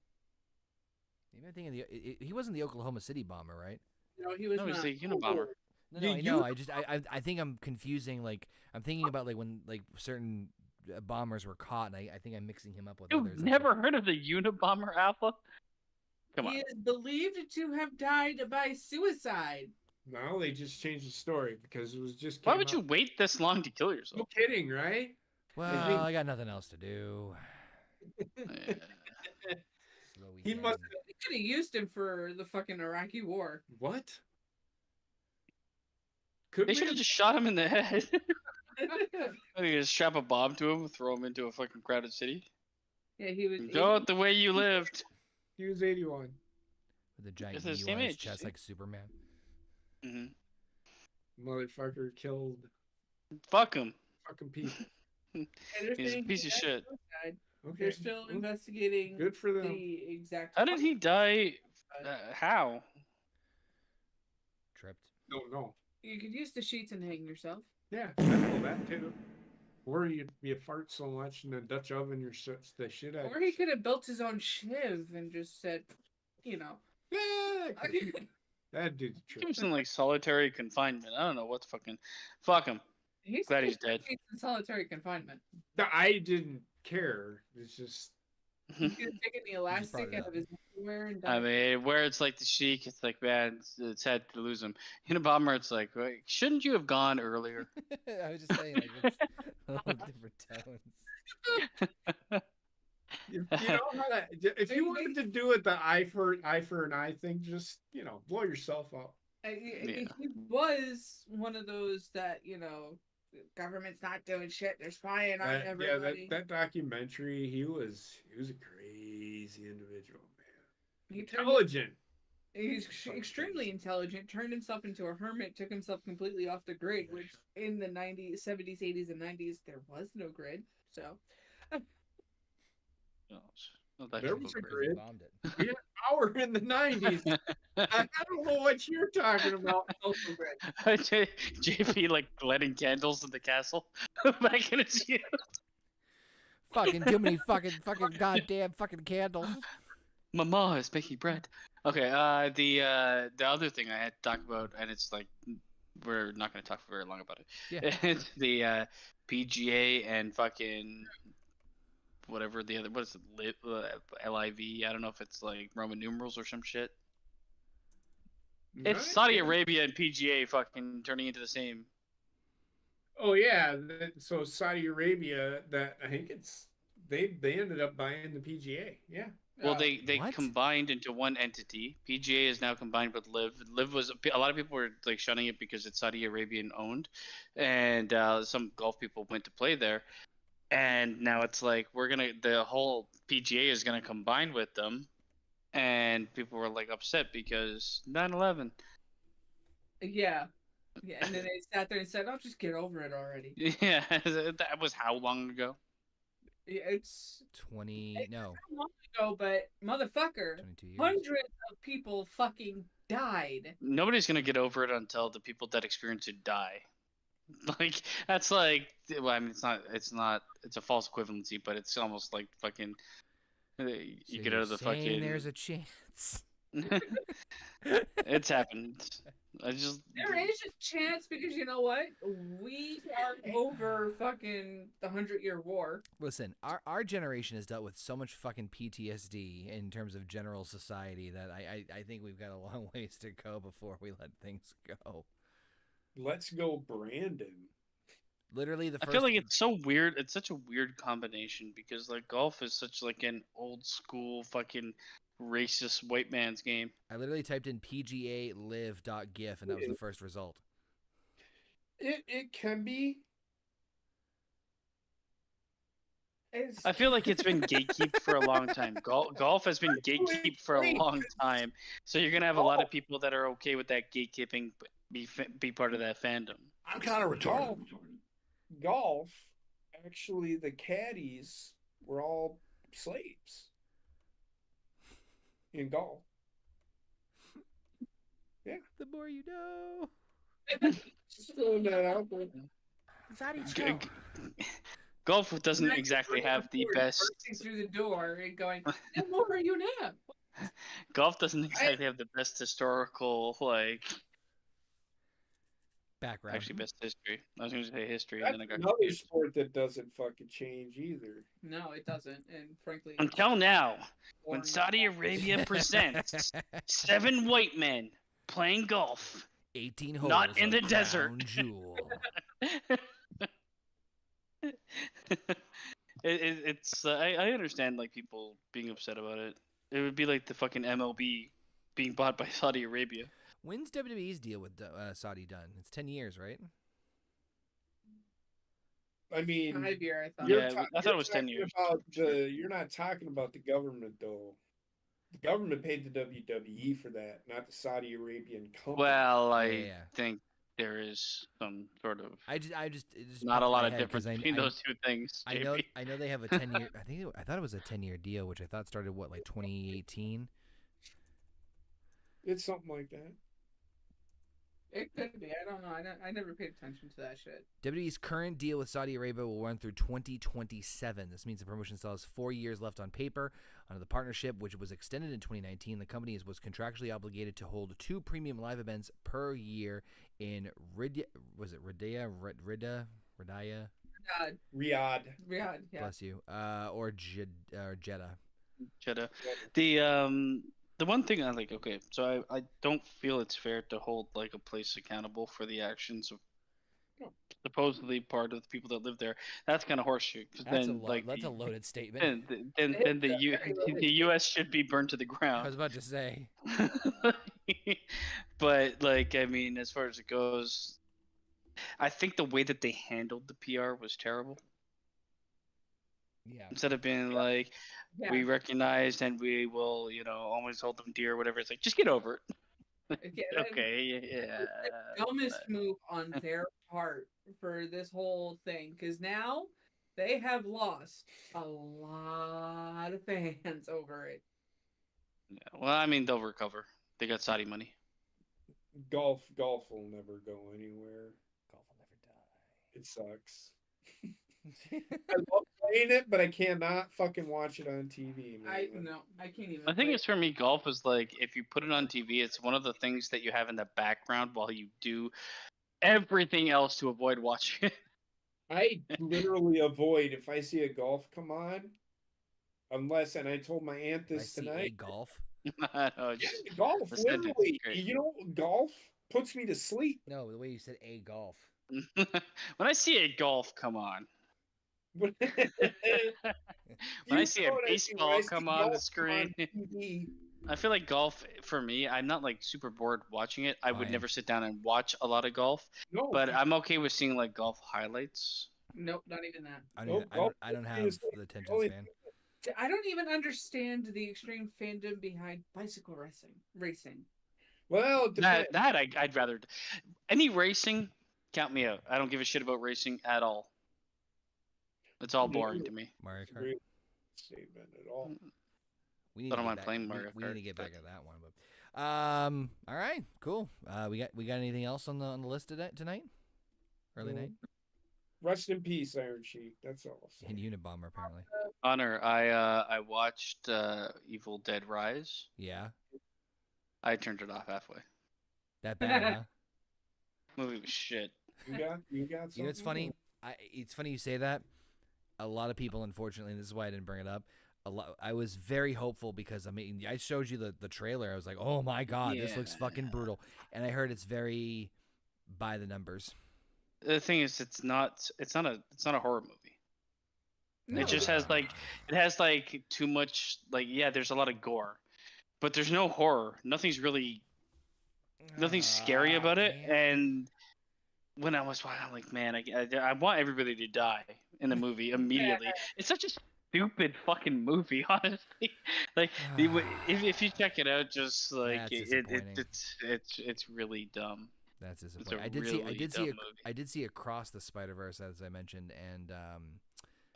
Maybe I'm thinking he wasn't the Oklahoma City bomber, right? No, he was No, he's not. the Unabomber. No, I know. I think I'm confusing. Like I'm thinking about like when like certain bombers were caught, and I think I'm mixing him up with others. You've never heard of the Unabomber Alpha? Come on. He is believed to have died by suicide. No, they just changed the story because it was just. Why would you wait this long to kill yourself? No kidding, right? Well, I got nothing else to do. He must. They could have used him for the fucking Iraqi war. What? Could They we should have just shot him in the head. They just strap a bomb to him and throw him into a fucking crowded city. Yeah, he was. Go it the way you lived. He was 81. With a giant It's the U same on his age, chest see? like Superman. Motherfucker killed Fuck him. fucking people. And they're He's a saying piece he of died shit. suicide. Okay. They're still investigating Good for them. the exact. How did he die? How? Tripped. Don't know. You could use the sheets and hang yourself. Yeah, I know that too. Or you fart so much in the Dutch oven, the shit out. Or he could have built his own shiv and just said, you know. Yeah, that dude's Give him true. some like solitary confinement. I don't know what the fucking. Fuck him. He's Glad he's dead. in solitary confinement. I didn't care. It's just He could have taken the brought elastic it out up. of his underwear and I died. mean, where it's like the Sheik, it's like, man, it's sad to lose him. In a bomber, it's like, wait, shouldn't you have gone earlier? I was just saying, like, it's a little different tones. you know how that, if you wanted to do it the eye for an eye thing, just blow yourself up. He was one of those that, government's not doing shit. They're spying on everybody. That documentary. He was a crazy individual, man. He Intelligent. He's extremely intelligent, turned himself into a hermit, took himself completely off the grid, which in the 90s, 70s, 80s, and 90s, there was no grid. So. There was a Crazy grid. bombed it. We had power in the 90s. I don't know what you're talking about. JP like lighting candles in the castle back in his youth. Fucking too many fucking goddamn fucking candles. Mama is making bread. Okay, the other thing I had to talk about, and it's like we're not going to talk for very long about it. Yeah. It's the PGA and fucking whatever the other, what is it, LIV? I don't know if it's like Roman numerals or some shit. It's Saudi Arabia and PGA fucking turning into the same. Oh yeah, so Saudi Arabia, that I think they ended up buying the PGA. Yeah. Well, they What? combined into one entity. PGA is now combined with Liv. Liv was a lot of people were like shunning it because it's Saudi Arabian owned, and some golf people went to play there, and now it's like the whole PGA is gonna combine with them, and people were like upset because 9/11. Yeah. Yeah, and then they sat there and said, "I'll just get over it already." Yeah, that was how long ago? Yeah, it's 20 no, not long ago, but motherfucker, 22 years. hundreds of people fucking died. Nobody's gonna get over it until the people that experience it die. Like that's like, well, I mean, it's a false equivalency, but it's almost like fucking. You So get out of the you're saying fucking. there's a chance. It's happened. There is a chance because you know what? We are over fucking the 100-year war. Listen, our generation has dealt with so much fucking PTSD in terms of general society that I think we've got a long ways to go before we let things go. Let's go, Brandon. Literally the I first. feel like it's so weird. It's such a weird combination because like golf is such like an old school fucking racist white man's game. I literally typed in PGA live.gif and that was the first result. It can be. I feel like it's been gatekeeped for a long time. Golf has been gatekeeped for a long time, so you're gonna have a lot of people that are okay with that gatekeeping, but be part of that fandom. I'm kind of retarded. Golf, actually, the caddies were all slaves in golf. Yeah. The more you know. Just throwing that out there. Zaddy, chill. Golf doesn't exactly have the best. Bursting through the door and going, "No more, you nap." Golf doesn't exactly have the best historical like. Background. Actually, best history. I was going to say history, That's and then I got another confused. sport that doesn't fucking change either. No, it doesn't. And frankly, Until now, when boring. Saudi Arabia presents 7 white men playing golf. 18 holes. Not in of the crown desert. Jewel. I understand like people being upset about it. It would be like the fucking MLB being bought by Saudi Arabia. When's WWE's deal with Saudi done? It's 10 years, right? I mean, 5 year, I thought. Yeah, I thought it was 10 talking years. You're not talking about the government, though. The government paid the WWE for that, not the Saudi Arabian company. Well, I Yeah. think there is some sort of I just it just not popped a in lot my of head difference 'cause I- between I- those two things. I JP. know they have a 10-year. I thought it was a 10-year deal, which I thought started like 2018. It's something like that. It could be. I don't know. I never paid attention to that shit. WWE's current deal with Saudi Arabia will run through 2027. This means the promotion still has 4 years left on paper. Under the partnership, which was extended in 2019, the company was contractually obligated to hold 2 premium live events per year in Riyadh, Riyadh. Yeah. bless you, or Jeddah. Jeddah. The one thing I like, okay, so I don't feel it's fair to hold like a place accountable for the actions of supposedly part of the people that live there. That's kind of horseshit. 'Cause That's then, like, that's a loaded statement. then the U.S. should be burned to the I was ground. about to say. But like, I mean, as far as it goes, I think the way that they handled the PR was terrible. Yeah. Instead of being like, Yeah. we recognize and we will, always hold them dear, or whatever. It's like, just get over it. Yeah, and Okay, yeah. the dumbest move on their part for this whole thing, because now they have lost a lot of fans over it. Yeah, well, I mean, they'll recover. They got Saudi money. Golf will never go anywhere. Golf will never die. It sucks. I love playing it, but I cannot fucking watch it on TV. Man. I can't even. I think play it's for me, golf is like, if you put it on TV, it's one of the things that you have in the background while you do everything else to avoid watching it. I literally avoid if I see a golf come on, unless, and I told my aunt I this see tonight. a golf. No, Yeah, just- golf, the sentence is literally. great. Golf puts me to sleep. No, the way you said a golf. when I see a golf come on, When when I see a when baseball see come on the golf screen, TV, I feel like golf, for me, I'm not like super bored watching it. I would Fine. never sit down and watch a lot of golf, no, but I'm okay with seeing like golf highlights. Nope, not even that. I don't have the attention span. I don't even understand the extreme fandom behind bicycle racing. well, it depends. That I'd rather. Any racing, count me out. I don't give a shit about racing at all. It's all boring to me. Mario Kart. Great statement at all. We need I to don't get mind back- playing we- Mario We need to Kart, get but- back at that one, but all right, cool. We got anything else on the list tonight? Early No. night Rest in peace, Iron Shiek. That's all. I'll say. and Unabomber apparently. Honor, I watched Evil Dead Rise. Yeah, I turned it off halfway. that bad, huh? Movie was shit. You got You know, something? it's funny. It's funny you say that. A lot of people, unfortunately, and this is why I didn't bring it up. I was very hopeful because I showed you the trailer. I was like, oh my god, this looks fucking brutal. And I heard it's very by the numbers. the thing is, it's not a horror movie. No. It just has too much there's a lot of gore, but there's no horror. Nothing's scary about it. Man. And when I was watching, I'm like, man, I want everybody to die in the movie immediately. It's such a stupid fucking movie, honestly. If you check it out, just That's disappointing. it's really dumb. That's It's disappointing. a I really dumb movie. I did see Across the Spider-Verse, as I mentioned, and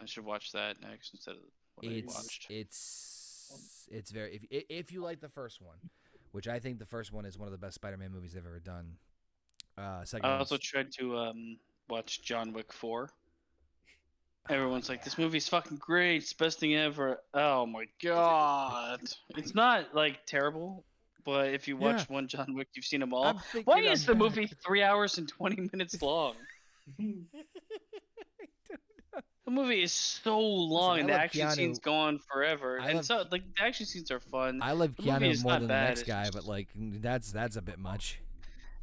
I should watch that next instead of what I watched. it's very if you like the first one, which I think the first one is one of the best Spider-Man movies they've ever done. Second I one's- also tried to watch John Wick 4. Everyone's like, this movie's fucking great. It's the best thing ever. Oh my god. It's not terrible, but if you watch one John Wick, you've seen them all. Why is the movie 3 hours and 20 minutes long? The movie is so long, and the action scenes go on forever. The action scenes are fun. I love The movie Keanu is more not than the bad, next it's guy, just- but that's a bit much.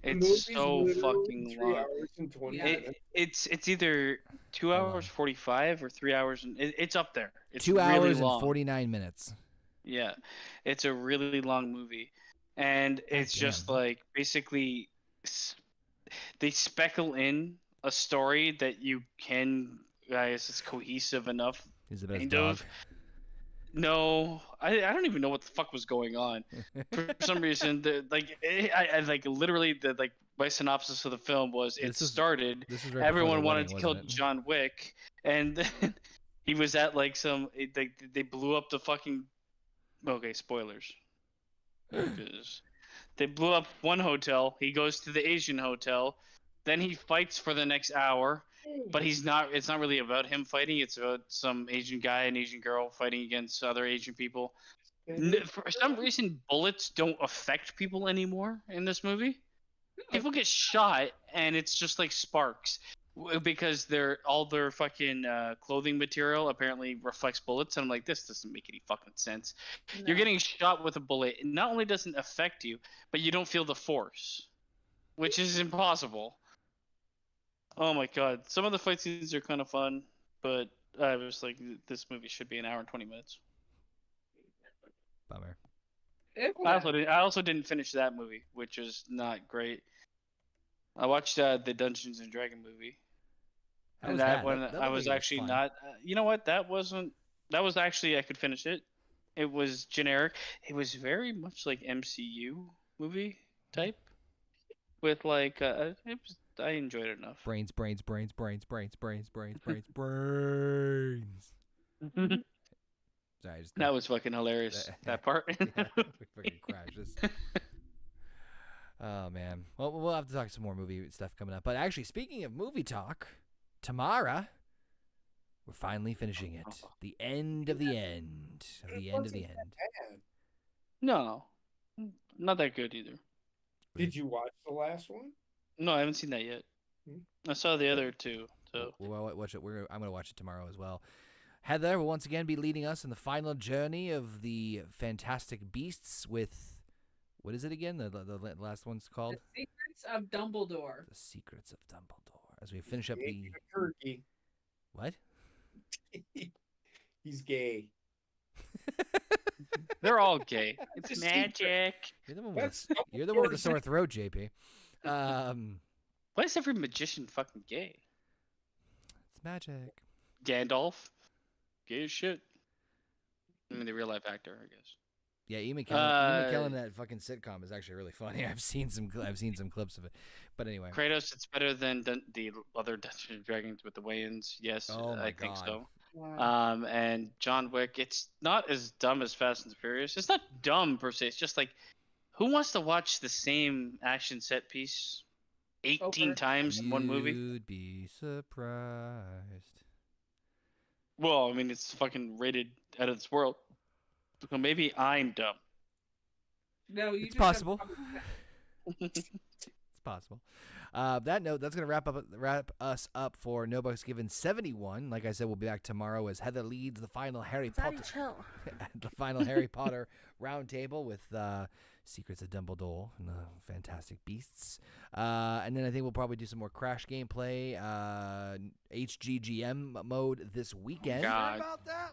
It's so movie's fucking 3 long. hours and 20 Yeah. minutes. It's either 2 Hold hours on. 45 or 3 hours, and it's up there. It's 2 really hours long. and 49 minutes. Yeah, it's a really long movie, and it's just basically they speckle in a story that you can, I guess it's cohesive enough. He's the best Kind dog. of. No, I don't even know what the fuck was going on. For some reason, my synopsis of the film was This is started. This is right before Everyone the wanted wedding, to kill wasn't it? John Wick, and then he was at they blew up the fucking. Okay, spoilers. 'Cause they blew up one hotel. He goes to the Asian hotel. Then he fights for the next hour, but it's not really about him fighting. It's about some Asian guy and Asian girl fighting against other Asian people. For some reason, bullets don't affect people anymore in this movie. People get shot, and it's just like sparks because all their fucking clothing material apparently reflects bullets. And I'm like, this doesn't make any fucking sense. You're getting shot with a bullet. It not only doesn't affect you, but you don't feel the force, which is impossible. Oh my god, some of the fight scenes are kind of fun, but I was like, this movie should be an hour and 20 minutes. Bummer. I also didn't finish that movie, which is not great. I watched the Dungeons and Dragon movie, How was and that? one That I looked was like it actually fun. not. You know what? That was actually I could finish it. It was generic. It was very much like MCU movie type, with I enjoyed it enough. Brains. Sorry, I just That was fucking hilarious. That part. Yeah, we fucking crashes. Oh man. Well, we'll have to talk some more movie stuff coming up. But actually, speaking of movie talk, Tamara, we're finally finishing it. The end of the end. Of the end of the end. Bad. No, not that good either. Did you watch the last one? No, I haven't seen that yet. I saw the other two. So We'll watch it. I'm gonna watch it tomorrow as well. Heather will once again be leading us in the final journey of the Fantastic Beasts with, what is it again? The last one's called The Secrets of Dumbledore. The Secrets of Dumbledore. As we finish up Gay the turkey. what? He's gay. they're all gay. It's It's a secret. magic. You're the one with the sore throat, JP. Why is every magician fucking gay? It's magic. Gandalf, gay as shit. I mean, the real life actor, I guess. Yeah, Ian McKellen in that fucking sitcom is actually really funny. I've seen some clips of it. But anyway. Kratos, it's better than the other Dungeons and Dragons with the Wayans. Yes, Oh my I think God. so. Wow. And John Wick, it's not as dumb as Fast and Furious. It's not dumb per se. It's just like, who wants to watch the same action set piece 18 Over. times in one movie? You'd be surprised. Well, I mean, it's fucking rated out of this world. So maybe I'm dumb. No, you It's just have possible. It's possible. That note, that's gonna wrap us up for No Bucks Given 71. Like I said, we'll be back tomorrow as Heather leads the final Harry Daddy, Potter chill. the final Harry Potter roundtable with Secrets of Dumbledore and the Fantastic Beasts. And then I think we'll probably do some more Crash gameplay, HGGM mode this weekend. God. About that?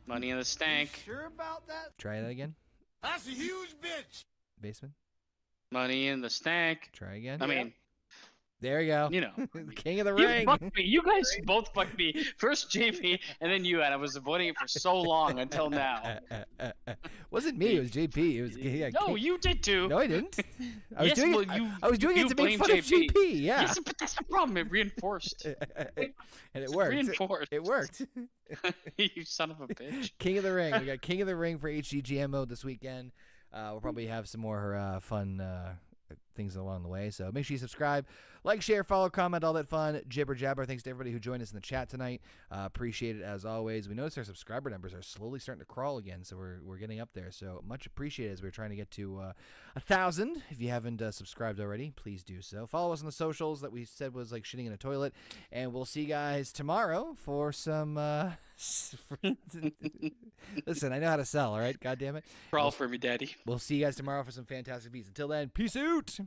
Money in the stank. Sure about that? Try that again. That's a huge bitch. Basement. Money in the stank. Try again. I mean, there we go. you know. King of the You Ring. fucked me. You guys both fucked me. First JP and then you, and I was avoiding it for so long until now. Wasn't me. It was JP. It was No, you did too. No, I didn't. I was Yes, doing well, it. you- I was doing it you to make blame fun of JP. JP. Yeah. Yes, but that's the problem. It reinforced. And it worked. Reinforced. It worked. You son of a bitch. King of the Ring. We got King of the Ring for HGGM mode this weekend. We'll probably have some more fun things along the way. So make sure you subscribe, like, share, follow, comment, all that fun jibber jabber. Thanks to everybody who joined us in the chat tonight. Appreciate it as always. We noticed our subscriber numbers are slowly starting to crawl again, so we're getting up there. So much appreciated as we're trying to get to 1,000. If you haven't subscribed already, please do so. Follow us on the socials that we said was like shitting in a toilet, and we'll see you guys tomorrow for some. Listen, I know how to sell. All right, God damn it. Crawl for me, daddy. We'll see you guys tomorrow for some Fantastic Beasts. Until then, peace out.